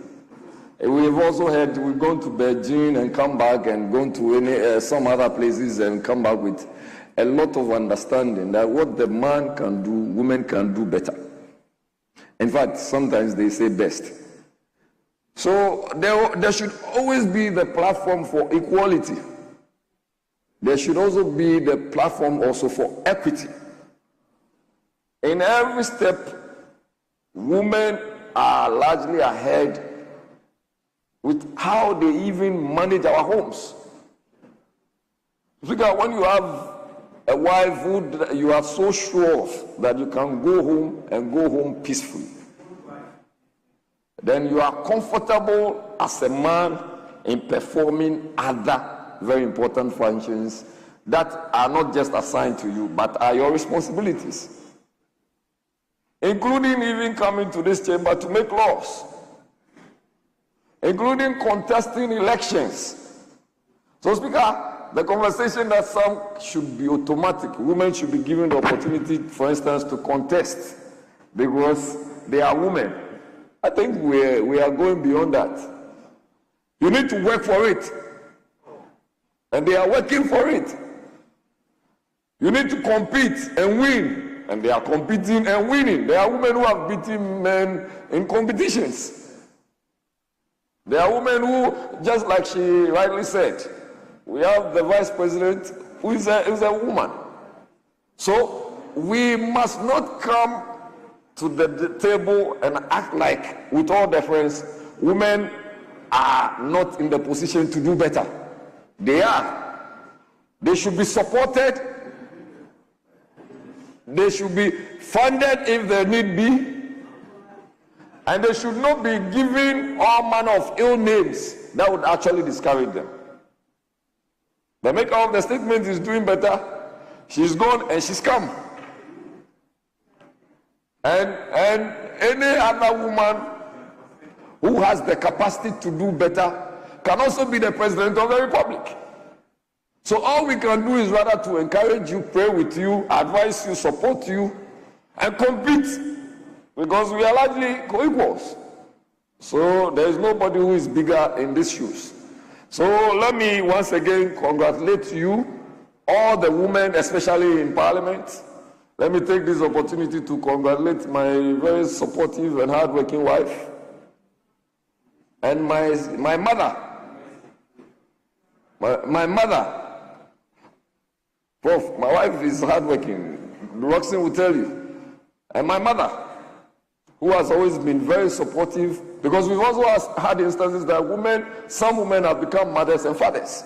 We've also heard we've gone to Beijing and come back and gone to some other places and come back with a lot of understanding that what the man can do, women can do better. In fact, sometimes they say best. So there should always be the platform for equality. There should also be the platform also for equity. In every step, women are largely ahead with how they even manage our homes. Look at when you have a wife who you are so sure of that you can go home and go home peacefully, then you are comfortable as a man in performing other very important functions that are not just assigned to you, but are your responsibilities, including even coming to this chamber to make laws, including contesting elections. So, Speaker, the conversation that some should be automatic, women should be given the opportunity, for instance, to contest because they are women. I think we are going beyond that. You need to work for it. And they are working for it. You need to compete and win. And they are competing and winning. There are women who have beaten men in competitions. There are women who, just like she rightly said, we have the vice president who is a woman. So we must not come to the table and act like, with all deference, women are not in the position to do better. They are. They should be supported. They should be funded if there need be. And they should not be given all manner of ill names that would actually discourage them. The maker of the statement is doing better. She's gone and she's come. And any other woman who has the capacity to do better can also be the president of the republic. So all we can do is rather to encourage you, pray with you, advise you, support you, and compete, because we are largely co-equals. So there is nobody who is bigger in these shoes. So let me once again congratulate you, all the women, especially in Parliament. Let me take this opportunity to congratulate my very supportive and hardworking wife, and my mother. My mother, Prof, my wife is hardworking, Roxanne will tell you. And my mother, who has always been very supportive, because we've also had instances that some women have become mothers and fathers.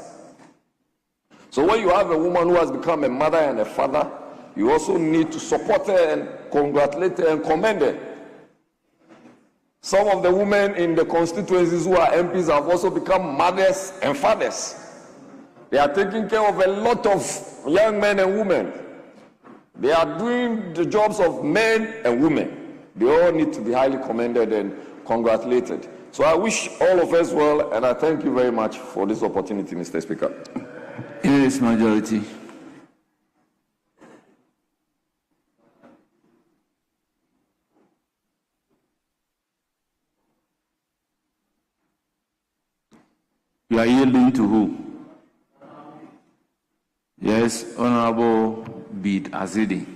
So when you have a woman who has become a mother and a father, you also need to support her and congratulate her and commend her. Some of the women in the constituencies who are MPs have also become mothers and fathers. They are taking care of a lot of young men and women. They are doing the jobs of men and women. They all need to be highly commended and congratulated. So I wish all of us well, and I thank you very much for this opportunity, Mr. Speaker. Yes, majority. You are yielding to who? Yes, Honorable Bid Azidi.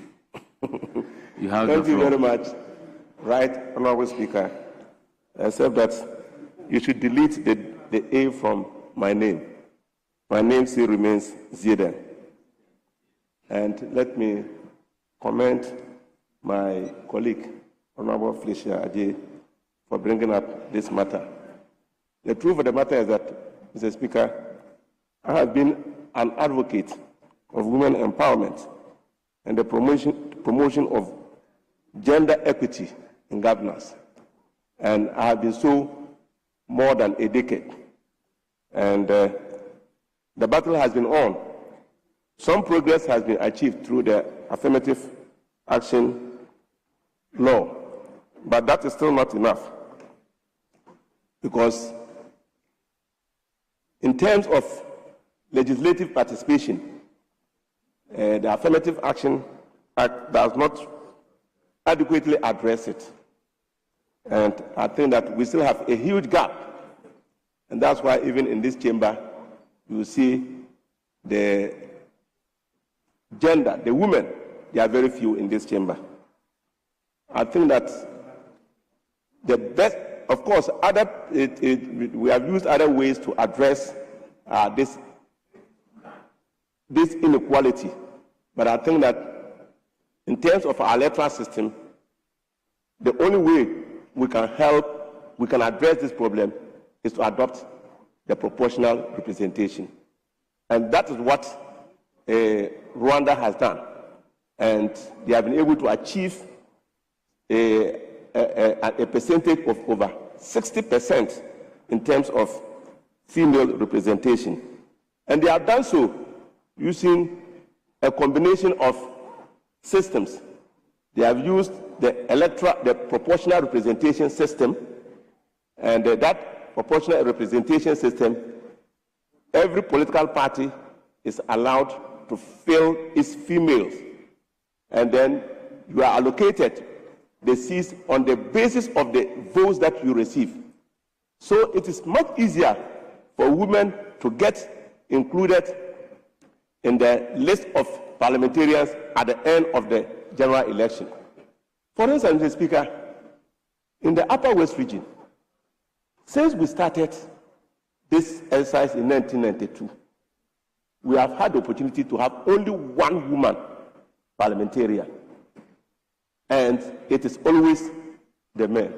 You have Thank the floor. you very much. Right, Honorable Speaker. Except that you should delete the A from my name. My name still remains Zidane. And let me commend my colleague, Honorable Felicia Ajay, for bringing up this matter. The truth of the matter is that, Mr. Speaker, I have been an advocate of women empowerment and the promotion of gender equity in governance. And I have been so more than a decade. And the battle has been on. Some progress has been achieved through the affirmative action law, but that is still not enough. Because in terms of legislative participation, the Affirmative Action Act does not adequately address it. And I think that we still have a huge gap. And that's why even in this chamber, you see the gender, the women, there are very few in this chamber. I think that the best, of course, we have used other ways to address this inequality. But I think that in terms of our electoral system, the only way we can address this problem is to adopt the proportional representation. And that is what Rwanda has done. And they have been able to achieve a percentage of over 60% in terms of female representation. And they have done so using a combination of systems. They have used the proportional representation system, and that proportional representation system, every political party is allowed to fill its females, and then you are allocated the seats on the basis of the votes that you receive. So it is much easier for women to get included in the list of parliamentarians at the end of the general election. For instance, Mr. Speaker, in the Upper West region, since we started this exercise in 1992, we have had the opportunity to have only one woman parliamentarian, and it is always the men.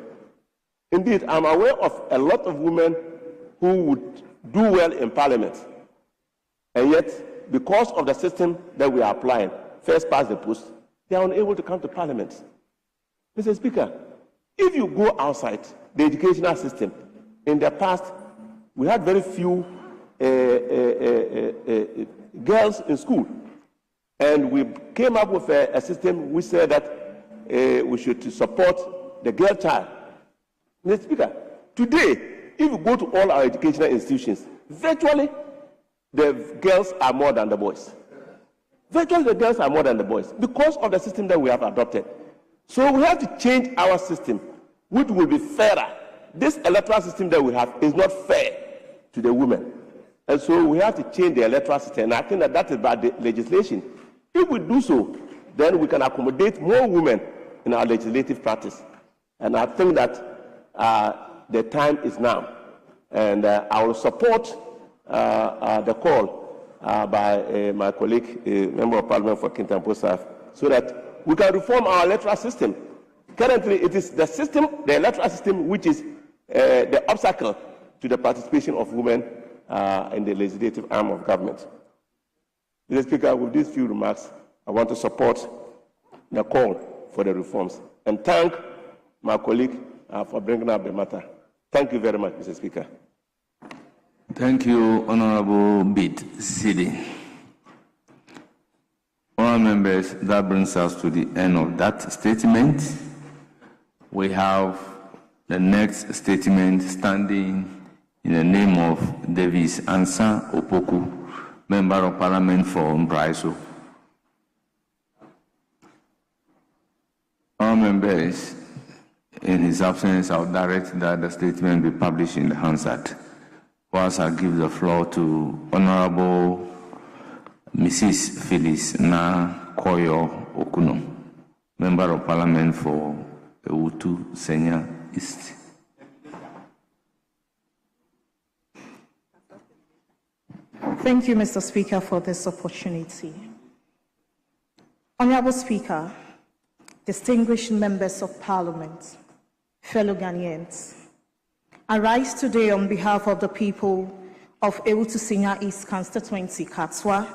Indeed, I'm aware of a lot of women who would do well in parliament, and yet, because of the system that we are applying, first past the post, they are unable to come to parliament. Mr. Speaker, if you go outside the educational system, in the past, we had very few girls in school. And we came up with a system which said that we should support the girl child. Mr. Speaker, today, if you go to all our educational institutions, virtually the girls are more than the boys. Virtually the girls are more than the boys because of the system that we have adopted. So we have to change our system, which will be fairer. This electoral system that we have is not fair to the women. And so we have to change the electoral system. And I think that that is by the legislation. If we do so, then we can accommodate more women in our legislative practice. And I think that the time is now. And I will support the call by my colleague, Member of Parliament for Kintampo South, so that we can reform our electoral system. Currently, it is the system, the electoral system, which is the obstacle to the participation of women in the legislative arm of government. Mr. Speaker, with these few remarks, I want to support the call for the reforms and thank my colleague for bringing up the matter. Thank you very much, Mr. Speaker. Thank you, Honorable Bid Sidi. Honourable members, that brings us to the end of that statement. We have the next statement standing in the name of Davis Ansa Opoku, Member of Parliament for Mbraiso. Honourable members, in his absence, I will direct that the statement be published in the Hansard. Whilst I give the floor to Honourable Mrs. Phyllis Na Koyo Okuno, Member of Parliament for Ewutu Senya East. Thank you, Mr. Speaker, for this opportunity. Honourable Speaker, distinguished members of Parliament, fellow Ghanaians, I rise today on behalf of the people of Ewutu Senya East Constituency, Katswa,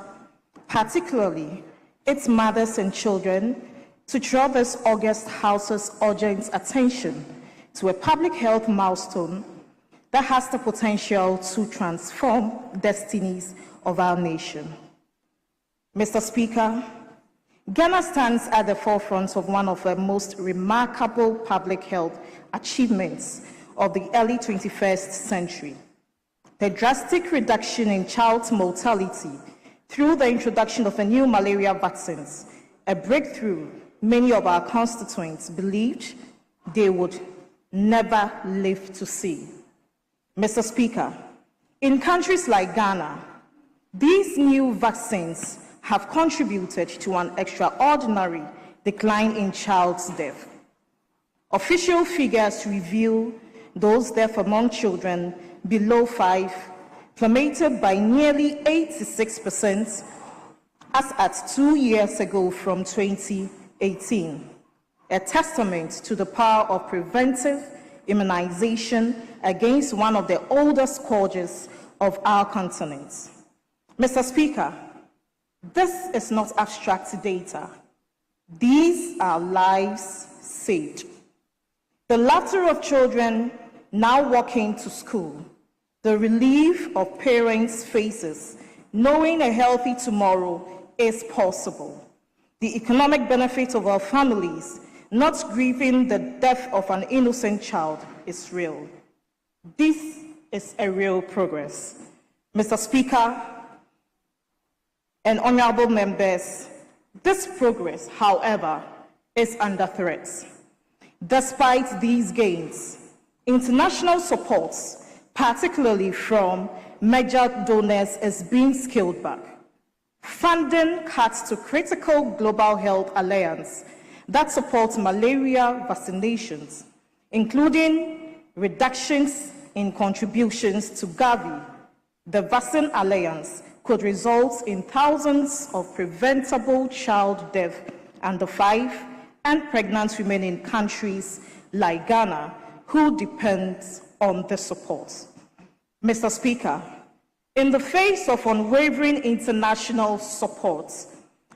particularly its mothers and children, to draw this August House's urgent attention to a public health milestone that has the potential to transform destinies of our nation. Mr. Speaker, Ghana stands at the forefront of one of the most remarkable public health achievements of the early 21st century, the drastic reduction in child mortality through the introduction of a new malaria vaccines, a breakthrough many of our constituents believed they would never live to see. Mr. Speaker, in countries like Ghana, these new vaccines have contributed to an extraordinary decline in child death. Official figures reveal those deaths among children below 5 plummeted by nearly 86% as at 2 years ago from 2018, a testament to the power of preventive immunization against one of the oldest scourges of our continent. Mr. Speaker, this is not abstract data. These are lives saved. The laughter of children now walking to school, the relief of parents' faces, knowing a healthy tomorrow is possible. The economic benefit of our families, not grieving the death of an innocent child, is real. This is a real progress. Mr. Speaker and honorable members, this progress, however, is under threat. Despite these gains, international support, particularly from major donors, is being scaled back. Funding cuts to critical global health alliance that supports malaria vaccinations, including reductions in contributions to Gavi, the Vaccine Alliance, could result in thousands of preventable child deaths under 5 and pregnant women in countries like Ghana, who depend on the support. Mr. Speaker, in the face of unwavering international support,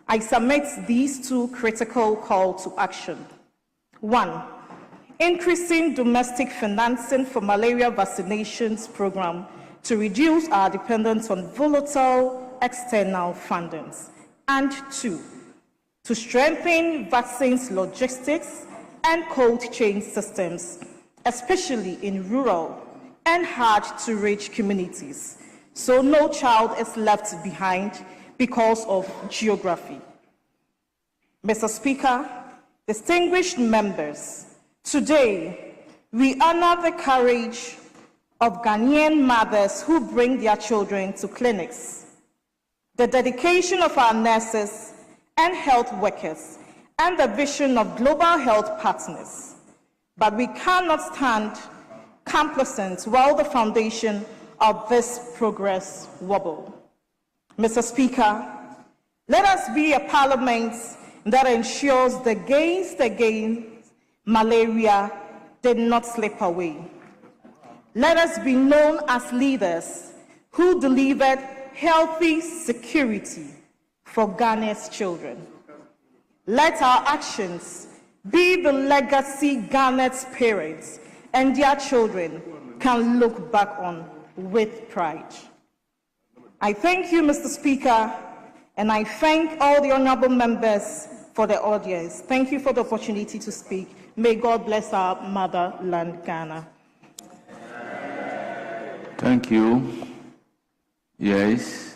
I submit these two critical calls to action. 1, increasing domestic financing for malaria vaccinations program to reduce our dependence on volatile external fundings. And 2, to strengthen vaccines logistics and cold chain systems, especially in rural and hard-to-reach communities, so no child is left behind because of geography. Mr. Speaker, distinguished members, today we honor the courage of Ghanaian mothers who bring their children to clinics, the dedication of our nurses and health workers, and the vision of global health partners. But we cannot stand complacent while the foundation of this progress wobble. Mr. Speaker, let us be a parliament that ensures the gains against malaria did not slip away. Let us be known as leaders who delivered healthy security for Ghana's children. Let our actions be the legacy Ghana's parents and their children can look back on with pride. I thank you, Mr. Speaker, and I thank all the honorable members for the audience. Thank you for the opportunity to speak. May God bless our motherland, Ghana. Thank you. Yes.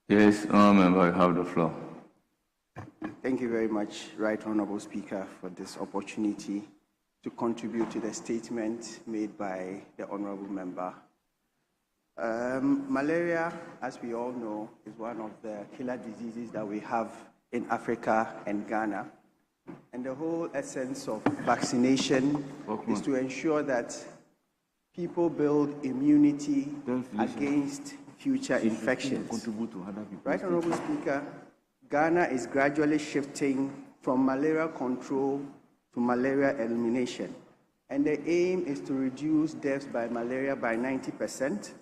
Yes, member, you have the floor. Thank you very much, Right Honorable Speaker, for this opportunity to contribute to the statement made by the honorable member. Malaria, as we all know, is one of the killer diseases that we have in Africa and Ghana. And the whole essence of vaccination is to ensure that people build immunity against future infections. Right Honorable Speaker, Ghana is gradually shifting from malaria control to malaria elimination. And the aim is to reduce deaths by malaria by 90%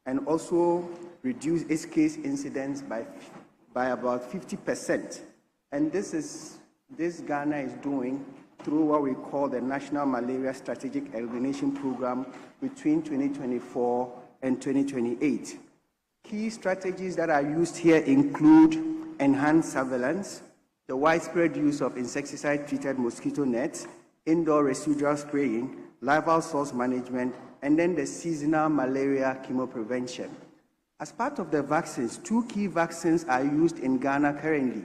and also reduce its case incidence by about 50%. And this Ghana is doing through what we call the National Malaria Strategic Elimination Program between 2024 and 2028. Key strategies that are used here include enhanced surveillance, the widespread use of insecticide-treated mosquito nets, indoor residual spraying, larval source management, and then the seasonal malaria chemoprevention. As part of the vaccines, 2 key vaccines are used in Ghana currently.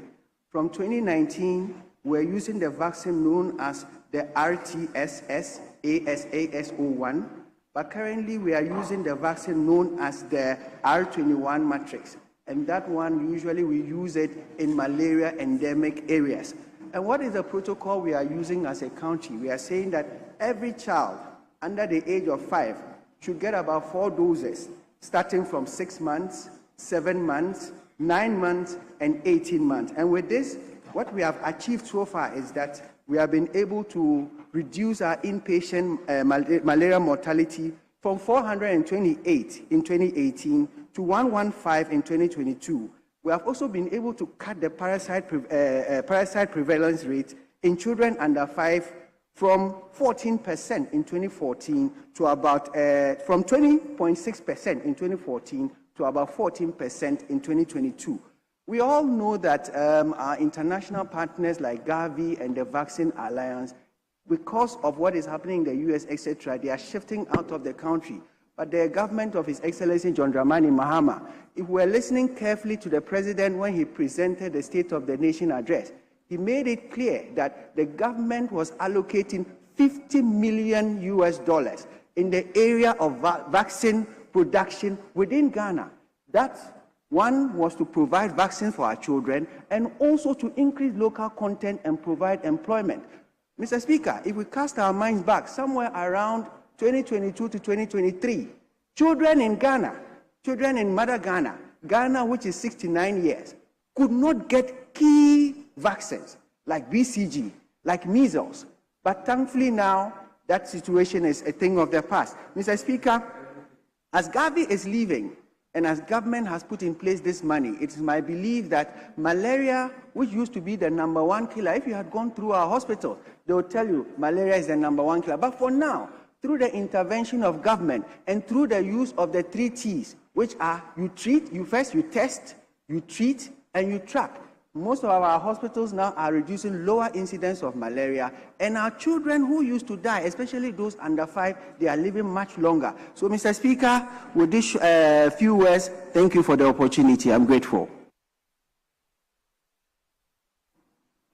From 2019, we're using the vaccine known as the RTSS ASAS01, but currently we are using the vaccine known as the R21 matrix, and that one usually we use it in malaria endemic areas. And what is the protocol we are using as a country? We are saying that every child under the age of 5 should get about 4 doses, starting from 6 months, 7 months, 9 months, and 18 months. And with this, what we have achieved so far is that we have been able to reduce our inpatient malaria mortality from 428 in 2018 to 115 in 2022. We have also been able to cut the parasite prevalence rate in children under 5 from 14% in 2014 to about, from 20.6% in 2014 to about 14% in 2022. We all know that our international partners like Gavi and the Vaccine Alliance, because of what is happening in the US, etc., they are shifting out of the country. But the government of His Excellency John Dramani Mahama, if we're listening carefully to the president when he presented the State of the Nation address, he made it clear that the government was allocating $50 million in the area of vaccine production within Ghana. That one was to provide vaccines for our children and also to increase local content and provide employment. Mr. Speaker, if we cast our minds back somewhere around 2022 to 2023, children in Ghana, children in Mother Ghana, Ghana which is 69 years, could not get key vaccines like BCG, like measles. But thankfully now, that situation is a thing of the past. Mr. Speaker, as Gavi is leaving, and as government has put in place this money, it is my belief that malaria, which used to be the #1 killer, if you had gone through our hospital, they will tell you malaria is the #1 killer. But for now, through the intervention of government and through the use of the 3 T's, which are you treat, you test, you treat, and you track. Most of our hospitals now are reducing lower incidence of malaria, and our children who used to die, especially those under 5, they are living much longer. So, Mr. Speaker, with these few words, thank you for the opportunity. I'm grateful.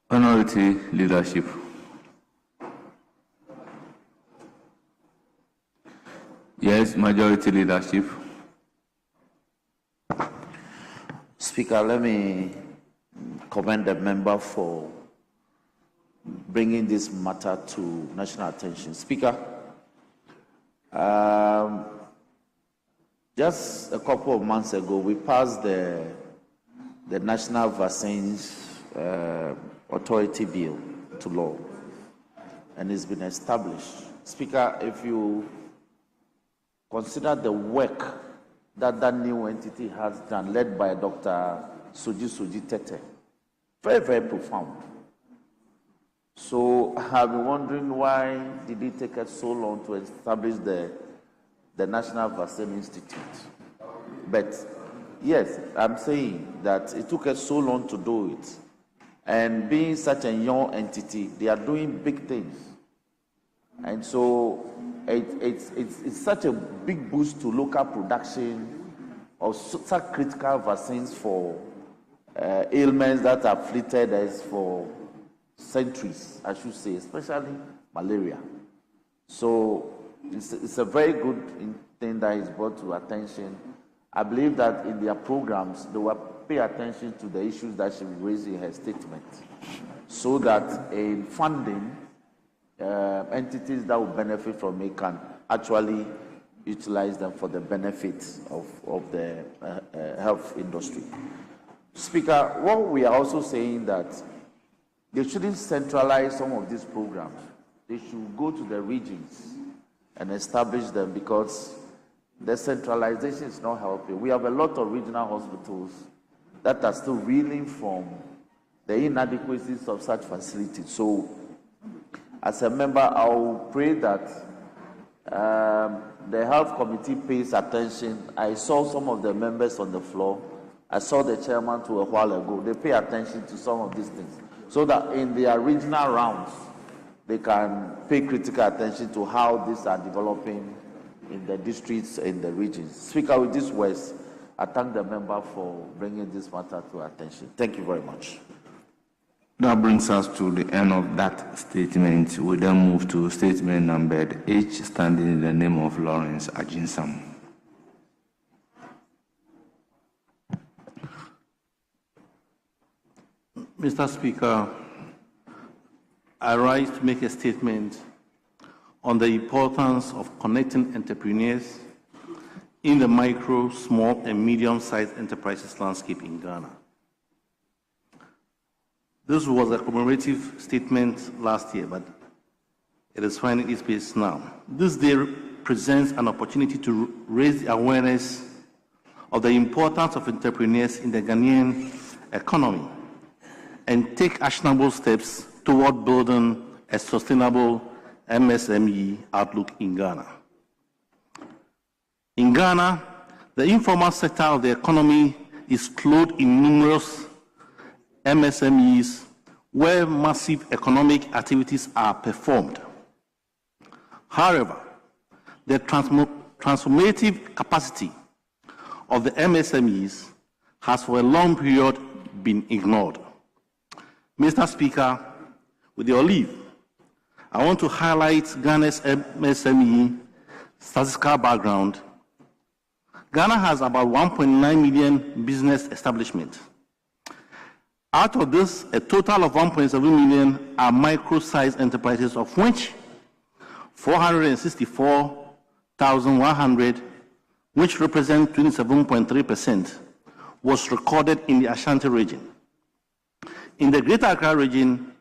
Minority Leadership. Yes, Majority Leadership. Speaker, let me commend the member for bringing this matter to national attention. Speaker, just a couple of months ago, we passed the National Vaccines Authority Bill to law, and it's been established. Speaker, if you consider the work that new entity has done, led by Dr. Soji Tete, very, very profound. So I've been wondering why did it take us so long to establish the National Vaccine Institute? But yes, I'm saying that it took us so long to do it. And being such a young entity, they are doing big things. And so it's such a big boost to local production of such critical vaccines for ailments that have afflicted us for centuries, I should say, especially malaria. So it's a very good thing that is brought to attention. I believe that in their programs, they will pay attention to the issues that she raised in her statement, so that in funding, entities that will benefit from it can actually utilize them for the benefits of the health industry. Speaker, what we are also saying that they shouldn't centralize some of these programs. They should go to the regions and establish them, because the centralization is not helping. We have a lot of regional hospitals that are still reeling from the inadequacies of such facilities. So, as a member, I will pray that the health committee pays attention. I saw some of the members on the floor. I saw the chairman a while ago. They pay attention to some of these things, so that in their regional rounds, they can pay critical attention to how these are developing in the districts, in the regions. Speaker, with these words, I thank the member for bringing this matter to our attention. Thank you very much. That brings us to the end of that statement. We then move to statement numbered H, standing in the name of Lawrence Ajinsam. Mr. Speaker, I rise to make a statement on the importance of connecting entrepreneurs in the micro, small, and medium-sized enterprises landscape in Ghana. This was a commemorative statement last year, but it is finding its place now. This day presents an opportunity to raise the awareness of the importance of entrepreneurs in the Ghanaian economy and take actionable steps toward building a sustainable MSME outlook in Ghana. In Ghana, the informal sector of the economy is clothed in numerous MSMEs where massive economic activities are performed. However, the transformative capacity of the MSMEs has for a long period been ignored. Mr. Speaker, with your leave, I want to highlight Ghana's MSME statistical background. Ghana has about 1.9 million business establishments. Out of this, a total of 1.7 million are micro-sized enterprises, of which 464,100, which represent 27.3%, was recorded in the Ashanti region. In the Greater Accra region,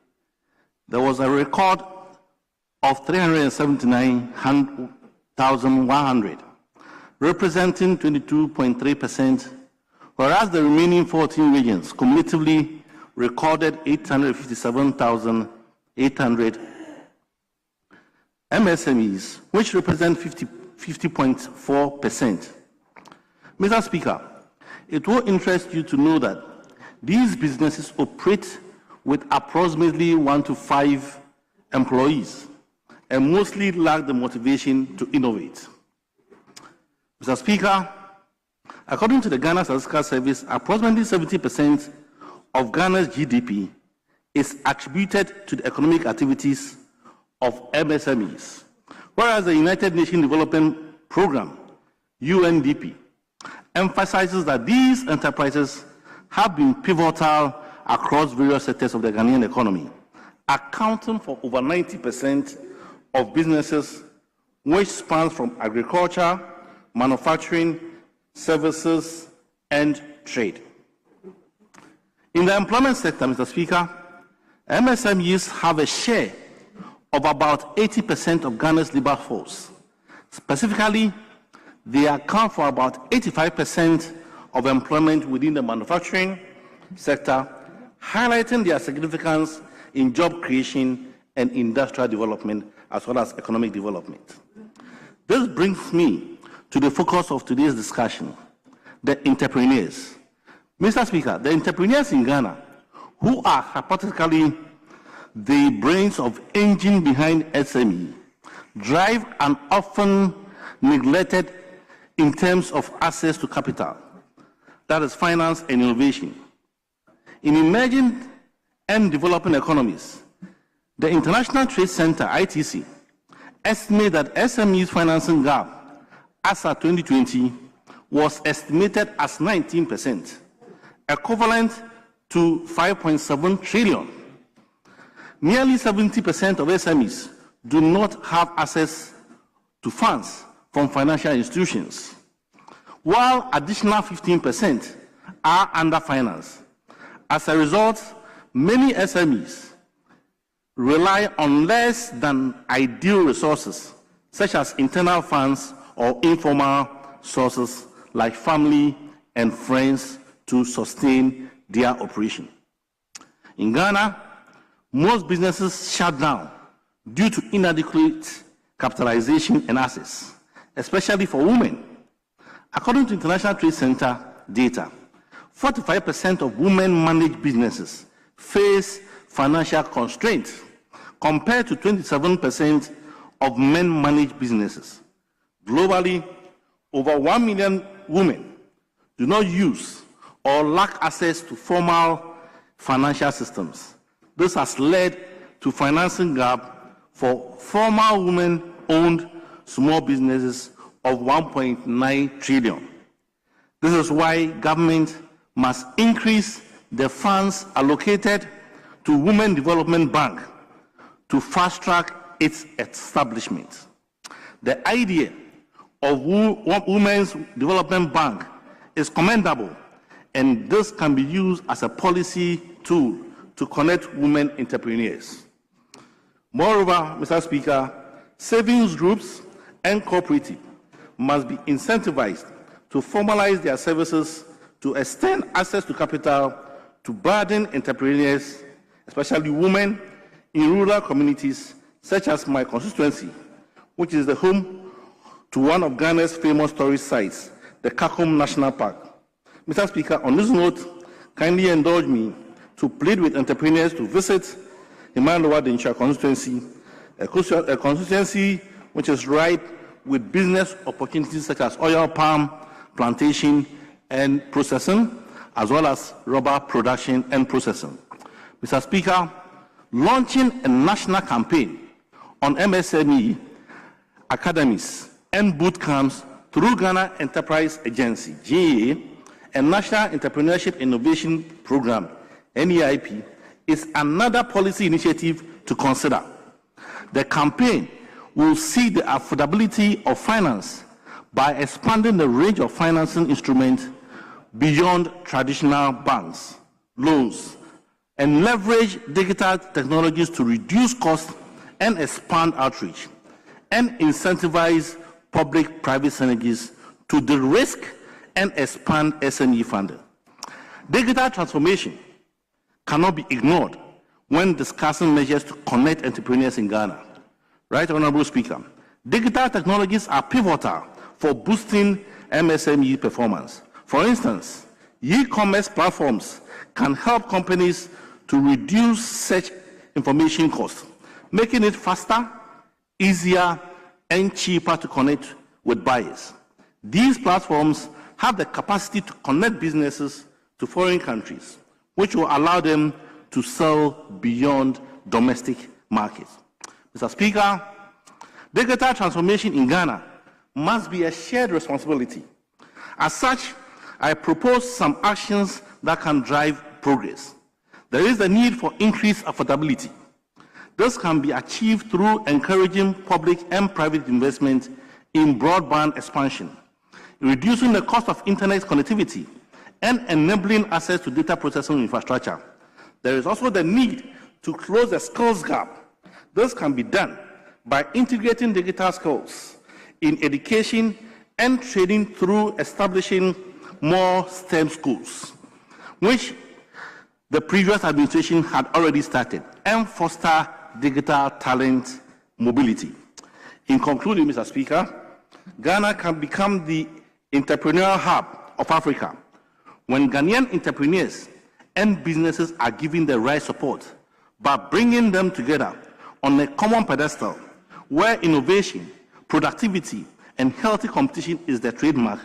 there was a record of 379,100, representing 22.3%, whereas the remaining 14 regions cumulatively recorded 857,800 MSMEs, which represent 50.4%. Mr. Speaker, it will interest you to know that these businesses operate with approximately 1 to 5 employees and mostly lack the motivation to innovate. Mr. Speaker, according to the Ghana Statistical Service, approximately 70% of Ghana's GDP is attributed to the economic activities of MSMEs, whereas the United Nations Development Programme, UNDP, emphasizes that these enterprises have been pivotal across various sectors of the Ghanaian economy, accounting for over 90% of businesses, which spans from agriculture, manufacturing, services, and trade. In the employment sector, Mr. Speaker, MSMEs have a share of about 80% of Ghana's labor force. Specifically, they account for about 85% of employment within the manufacturing sector, highlighting their significance in job creation and industrial development, as well as economic development. This brings me to the focus of today's discussion, the entrepreneurs. Mr. Speaker, the entrepreneurs in Ghana, who are hypothetically the brains of engine behind SME, drive an often neglected in terms of access to capital, that is finance and innovation. In emerging and developing economies, the International Trade Center, ITC, estimates that SME's financing gap as of 2020 was estimated as 19%, equivalent to 5.7 trillion. Nearly 70% of SMEs do not have access to funds from financial institutions, while additional 15% are underfinanced. As a result, many SMEs rely on less than ideal resources, such as internal funds or informal sources like family and friends to sustain their operation. In Ghana, most businesses shut down due to inadequate capitalization and access, especially for women. According to International Trade Center data, 45% of women-managed businesses face financial constraints, compared to 27% of men-managed businesses. Globally, over 1 million women do not use or lack access to formal financial systems. This has led to financing gap for formal women-owned small businesses of 1.9 trillion. This is why government must increase the funds allocated to Women Development Bank to fast-track its establishment. The idea of Women's Development Bank is commendable, and this can be used as a policy tool to connect women entrepreneurs. Moreover, Mr. Speaker, savings groups and cooperatives must be incentivized to formalize their services to extend access to capital to budding entrepreneurs, especially women in rural communities such as my constituency, which is the home to one of Ghana's famous tourist sites, the Kakum National Park. Mr. Speaker, on this note, kindly indulge me to plead with entrepreneurs to visit Emmanuel Dencha constituency, a constituency which is ripe with business opportunities such as oil palm plantation and processing, as well as rubber production and processing. Mr. Speaker, launching a national campaign on MSME academies and boot camps through Ghana Enterprise Agency, GA, and National Entrepreneurship Innovation Program, NEIP, is another policy initiative to consider. The campaign will see the affordability of finance by expanding the range of financing instruments beyond traditional banks, loans, and leverage digital technologies to reduce costs and expand outreach, and incentivize public-private synergies to de-risk and expand SME funding. Digital transformation cannot be ignored when discussing measures to connect entrepreneurs in Ghana. Right, Honorable Speaker? Digital technologies are pivotal for boosting MSME performance. For instance, e-commerce platforms can help companies to reduce search information costs, making it faster, easier, and cheaper to connect with buyers. These platforms have the capacity to connect businesses to foreign countries, which will allow them to sell beyond domestic markets. Mr. Speaker, digital transformation in Ghana must be a shared responsibility. As such, I propose some actions that can drive progress. There is the need for increased affordability. This can be achieved through encouraging public and private investment in broadband expansion, reducing the cost of internet connectivity, and enabling access to data processing infrastructure. There is also the need to close the skills gap. This can be done by integrating digital skills in education and training through establishing more STEM schools, which the previous administration had already started, and foster digital talent mobility. In concluding, Mr. Speaker, Ghana can become the entrepreneurial hub of Africa when Ghanaian entrepreneurs and businesses are given the right support by bringing them together on a common pedestal where innovation, productivity, and healthy competition is the trademark.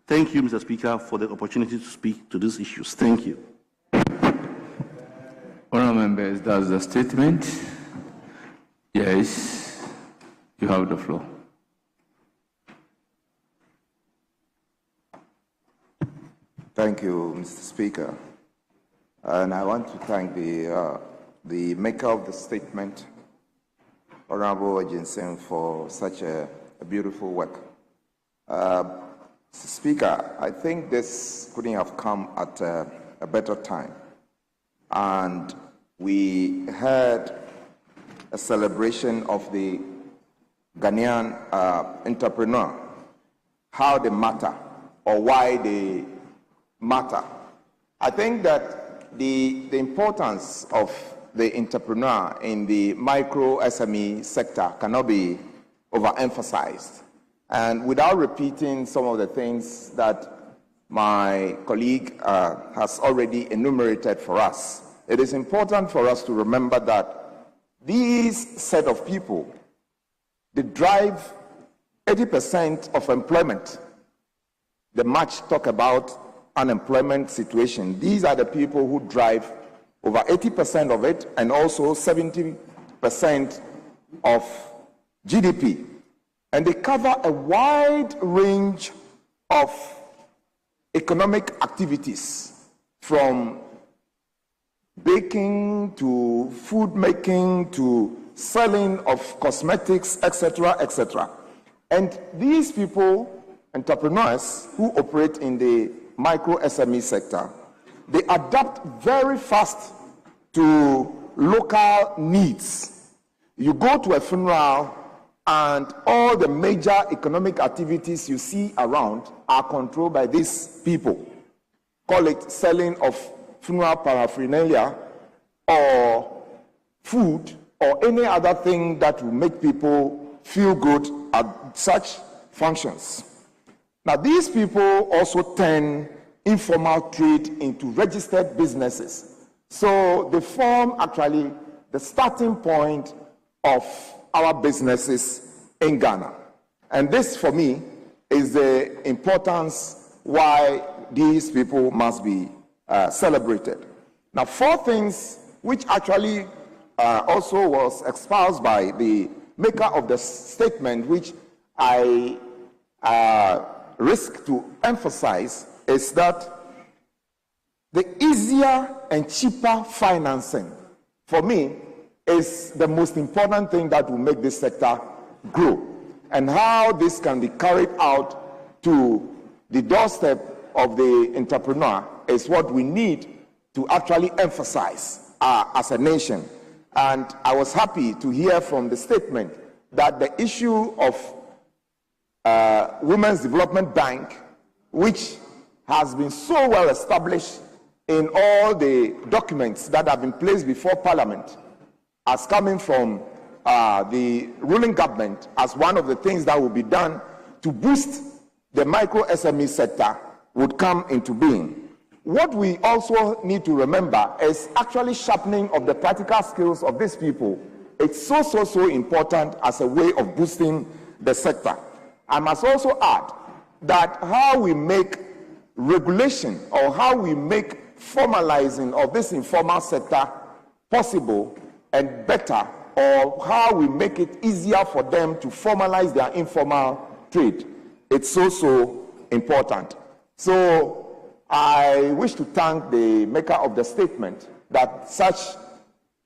Thank you, Mr. Speaker, for the opportunity to speak to these issues. Thank you. Honourable members, that's the statement. Yes, you have the floor. Thank you, Mr. Speaker. And I want to thank the maker of the statement, Honorable Jensen, for such a beautiful work. Mr. Speaker, I think this couldn't have come at a better time. And we had a celebration of the Ghanaian entrepreneur, how they matter or why they matter. I think that the importance of the entrepreneur in the micro SME sector cannot be overemphasized. And without repeating some of the things that my colleague has already enumerated for us, it is important for us to remember that these set of people, they drive 80% of employment. The match talk about unemployment situation. These are the people who drive over 80% of it, and also 70% of GDP. And they cover a wide range of economic activities, from baking to food making to selling of cosmetics, etc., etc. And these people, entrepreneurs who operate in the micro SME sector, they adapt very fast to local needs. You go to a funeral and all the major economic activities you see around are controlled by these people. Call it selling of funeral paraphernalia or food or any other thing that will make people feel good at such functions. Now, these people also turn informal trade into registered businesses. So they form actually the starting point of our businesses in Ghana. And this, for me, is the importance why these people must be celebrated. Now, 4 things which actually also was espoused by the maker of the statement, which I risk to emphasize, is that the easier and cheaper financing, for me, is the most important thing that will make this sector grow. And how this can be carried out to the doorstep of the entrepreneur is what we need to actually emphasize as a nation. And I was happy to hear from the statement that the issue of Women's Development Bank, which has been so well established in all the documents that have been placed before Parliament, as coming from the ruling government as one of the things that will be done to boost the micro SME sector, would come into being. What we also need to remember is actually sharpening of the practical skills of these people. It's so important as a way of boosting the sector. I must also add that how we make regulation or how we make formalizing of this informal sector possible and better, or how we make it easier for them to formalize their informal trade. It's so important. So I wish to thank the maker of the statement that such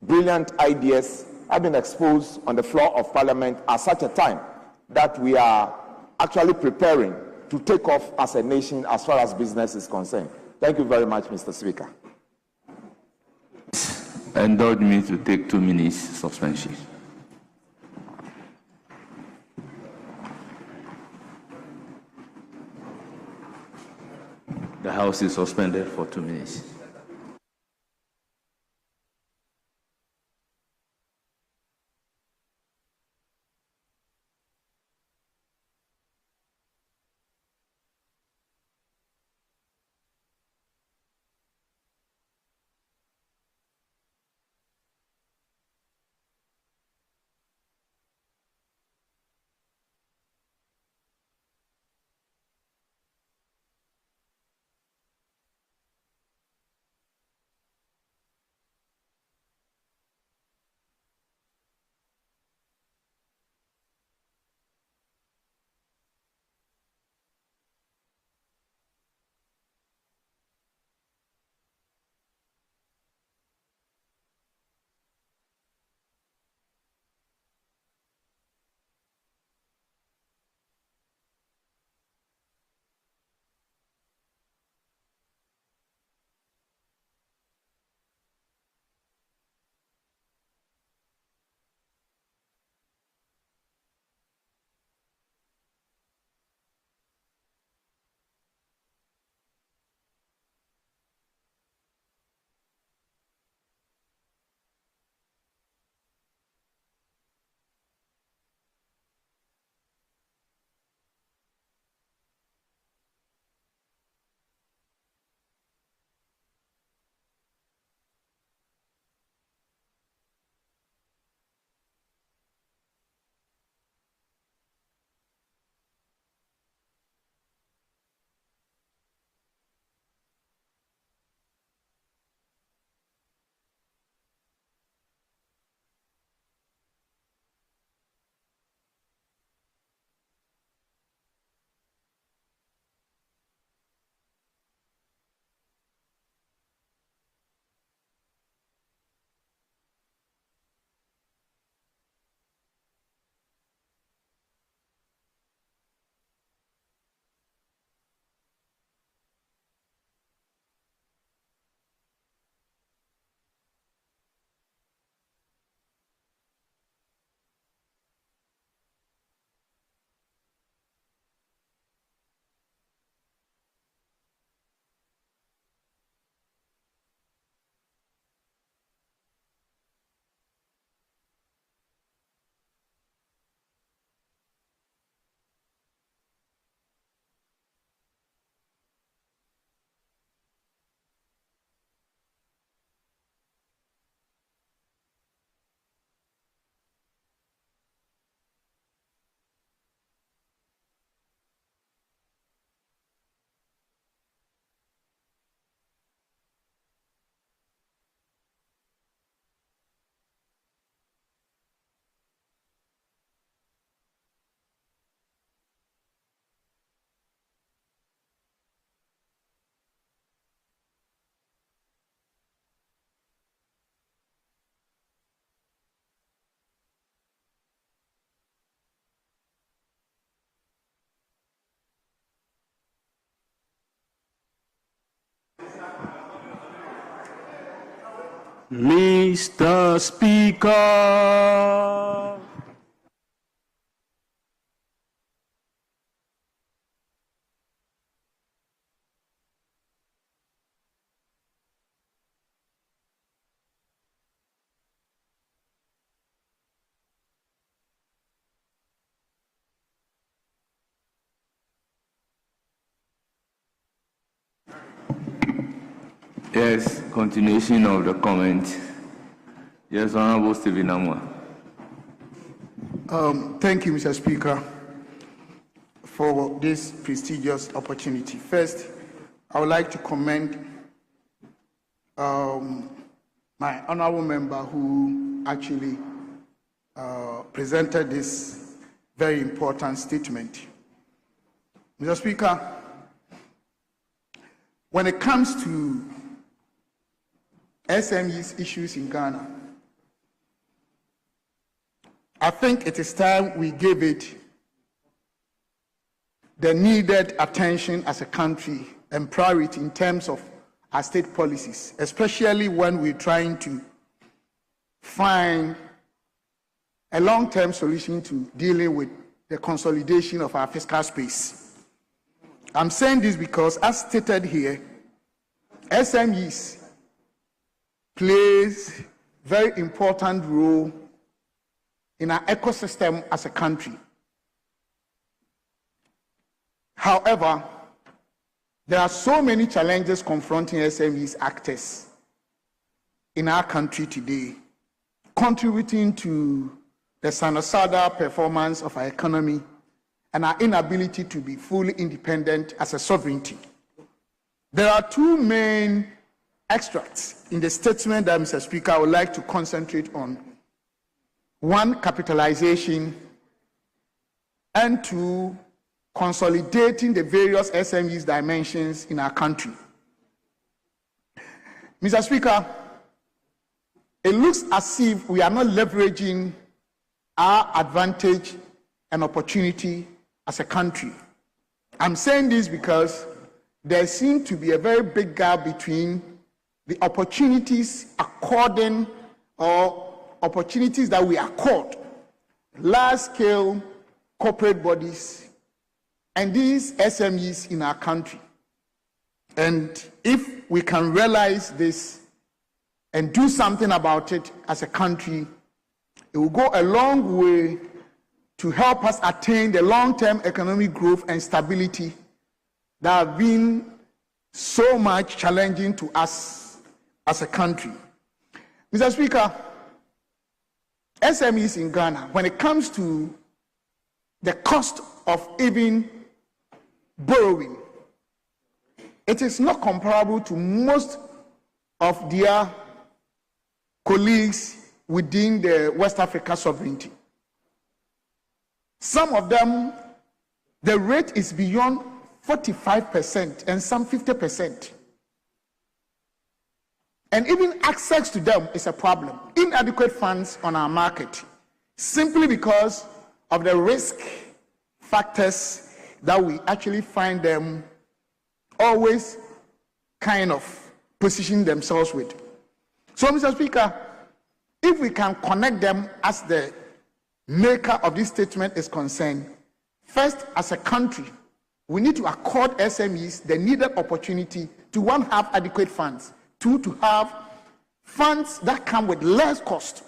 brilliant ideas have been exposed on the floor of Parliament at such a time that we are actually preparing to take off as a nation as far as business is concerned. Thank you very much, Mr. Speaker. Indulge me to take 2 minutes suspension. The House is suspended for 2 minutes. Mr. Speaker. Yes, continuation of the comment. Yes, Honorable Stephen Amwa. Thank you, Mr. Speaker, for this prestigious opportunity. First, I would like to commend my honorable member who actually presented this very important statement. Mr. Speaker, when it comes to SMEs issues in Ghana, I think it is time we give it the needed attention as a country and priority in terms of our state policies, especially when we're trying to find a long-term solution to dealing with the consolidation of our fiscal space. I'm saying this because, as stated here, SMEs plays very important role in our ecosystem as a country. However, there are so many challenges confronting SMEs actors in our country today, contributing to the sinusoidal performance of our economy and our inability to be fully independent as a sovereignty. There are two main extracts in the statement that, Mr. Speaker, I would like to concentrate on. One, capitalization, and two, consolidating the various SMEs dimensions in our country. Mr. Speaker, it looks as if we are not leveraging our advantage and opportunity as a country. I'm saying this because there seems to be a very big gap between the opportunities according or opportunities that we accord large-scale corporate bodies and these SMEs in our country. And if we can realize this and do something about it as a country, it will go a long way to help us attain the long-term economic growth and stability that have been so much challenging to us as a country. Mr. Speaker, SMEs in Ghana, when it comes to the cost of even borrowing, it is not comparable to most of their colleagues within the West Africa sovereignty. Some of them, the rate is beyond 45% and some 50%. And even access to them is a problem. Inadequate funds on our market, simply because of the risk factors that we actually find them always kind of position themselves with. So, Mr. Speaker, if we can connect them as the maker of this statement is concerned, first, as a country, we need to accord SMEs the needed opportunity to, one, have adequate funds, two, to have funds that come with less cost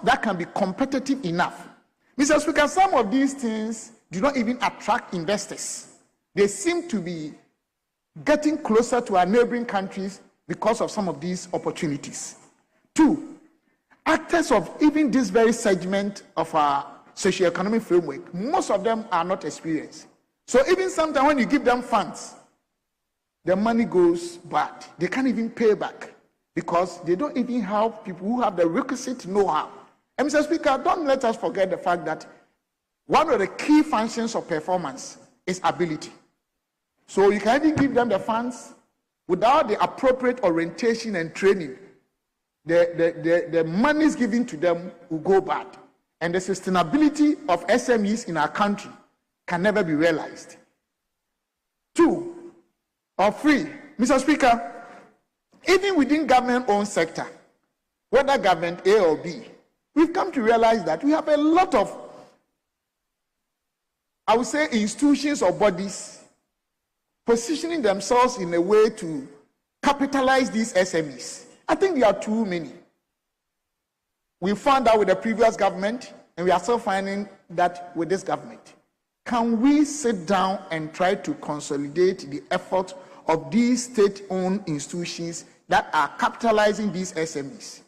that can be competitive enough. Mr. Speaker, some of these things do not even attract investors. They seem to be getting closer to our neighboring countries because of some of these opportunities. Two, actors of even this very segment of our socio-economic framework, most of them are not experienced. So even sometimes when you give them funds, the money goes bad. They can't even pay back because they don't even have people who have the requisite know-how. And Mr. Speaker, don't let us forget the fact that one of the key functions of performance is ability. So you can even give them the funds without the appropriate orientation and training. The monies given to them will go bad. And the sustainability of SMEs in our country can never be realized. Two, or three, Mr. Speaker, even within government-owned sector, whether government A or B, we've come to realize that we have a lot of, I would say, institutions or bodies positioning themselves in a way to capitalize these SMEs. I think there are too many. We found out with the previous government, and we are still finding that with this government. Can we sit down and try to consolidate the effort of these state-owned institutions that are capitalizing these SMEs?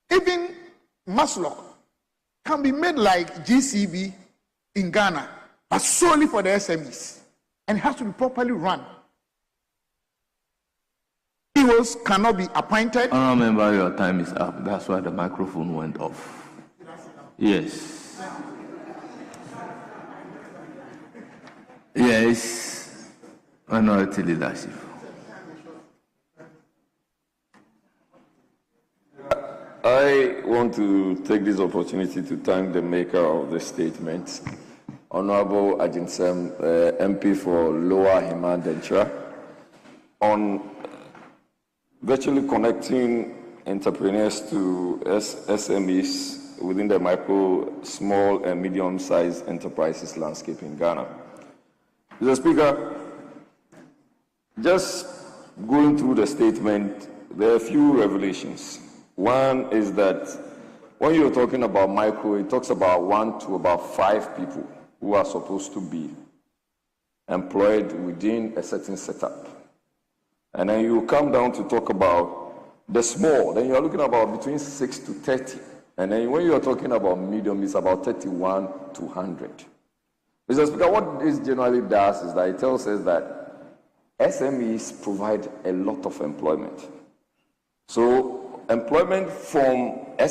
Even Maslow can be made like GCB in Ghana, but solely for the SMEs, and it has to be properly run. EOs cannot be appointed. Honourable member, your time is up. That's why the microphone went off. Yes. Yes. Minority leadership. I want to take this opportunity to thank the maker of the statement, Honorable Ajinsem, MP for Lower Himandentra, on virtually connecting entrepreneurs to SMEs within the micro, small, and medium-sized enterprises landscape in Ghana. Mr. Speaker, just going through the statement, there are a few revelations. One is that when you're talking about micro, it talks about 1 to about 5 people who are supposed to be employed within a certain setup. And then you come down to talk about the small, then you're looking about between 6 to 30. And then when you're talking about medium, it's about 31 to 100. Mr. Speaker, what this generally does is that it tells us that SMEs provide a lot of employment. So employment from SMEs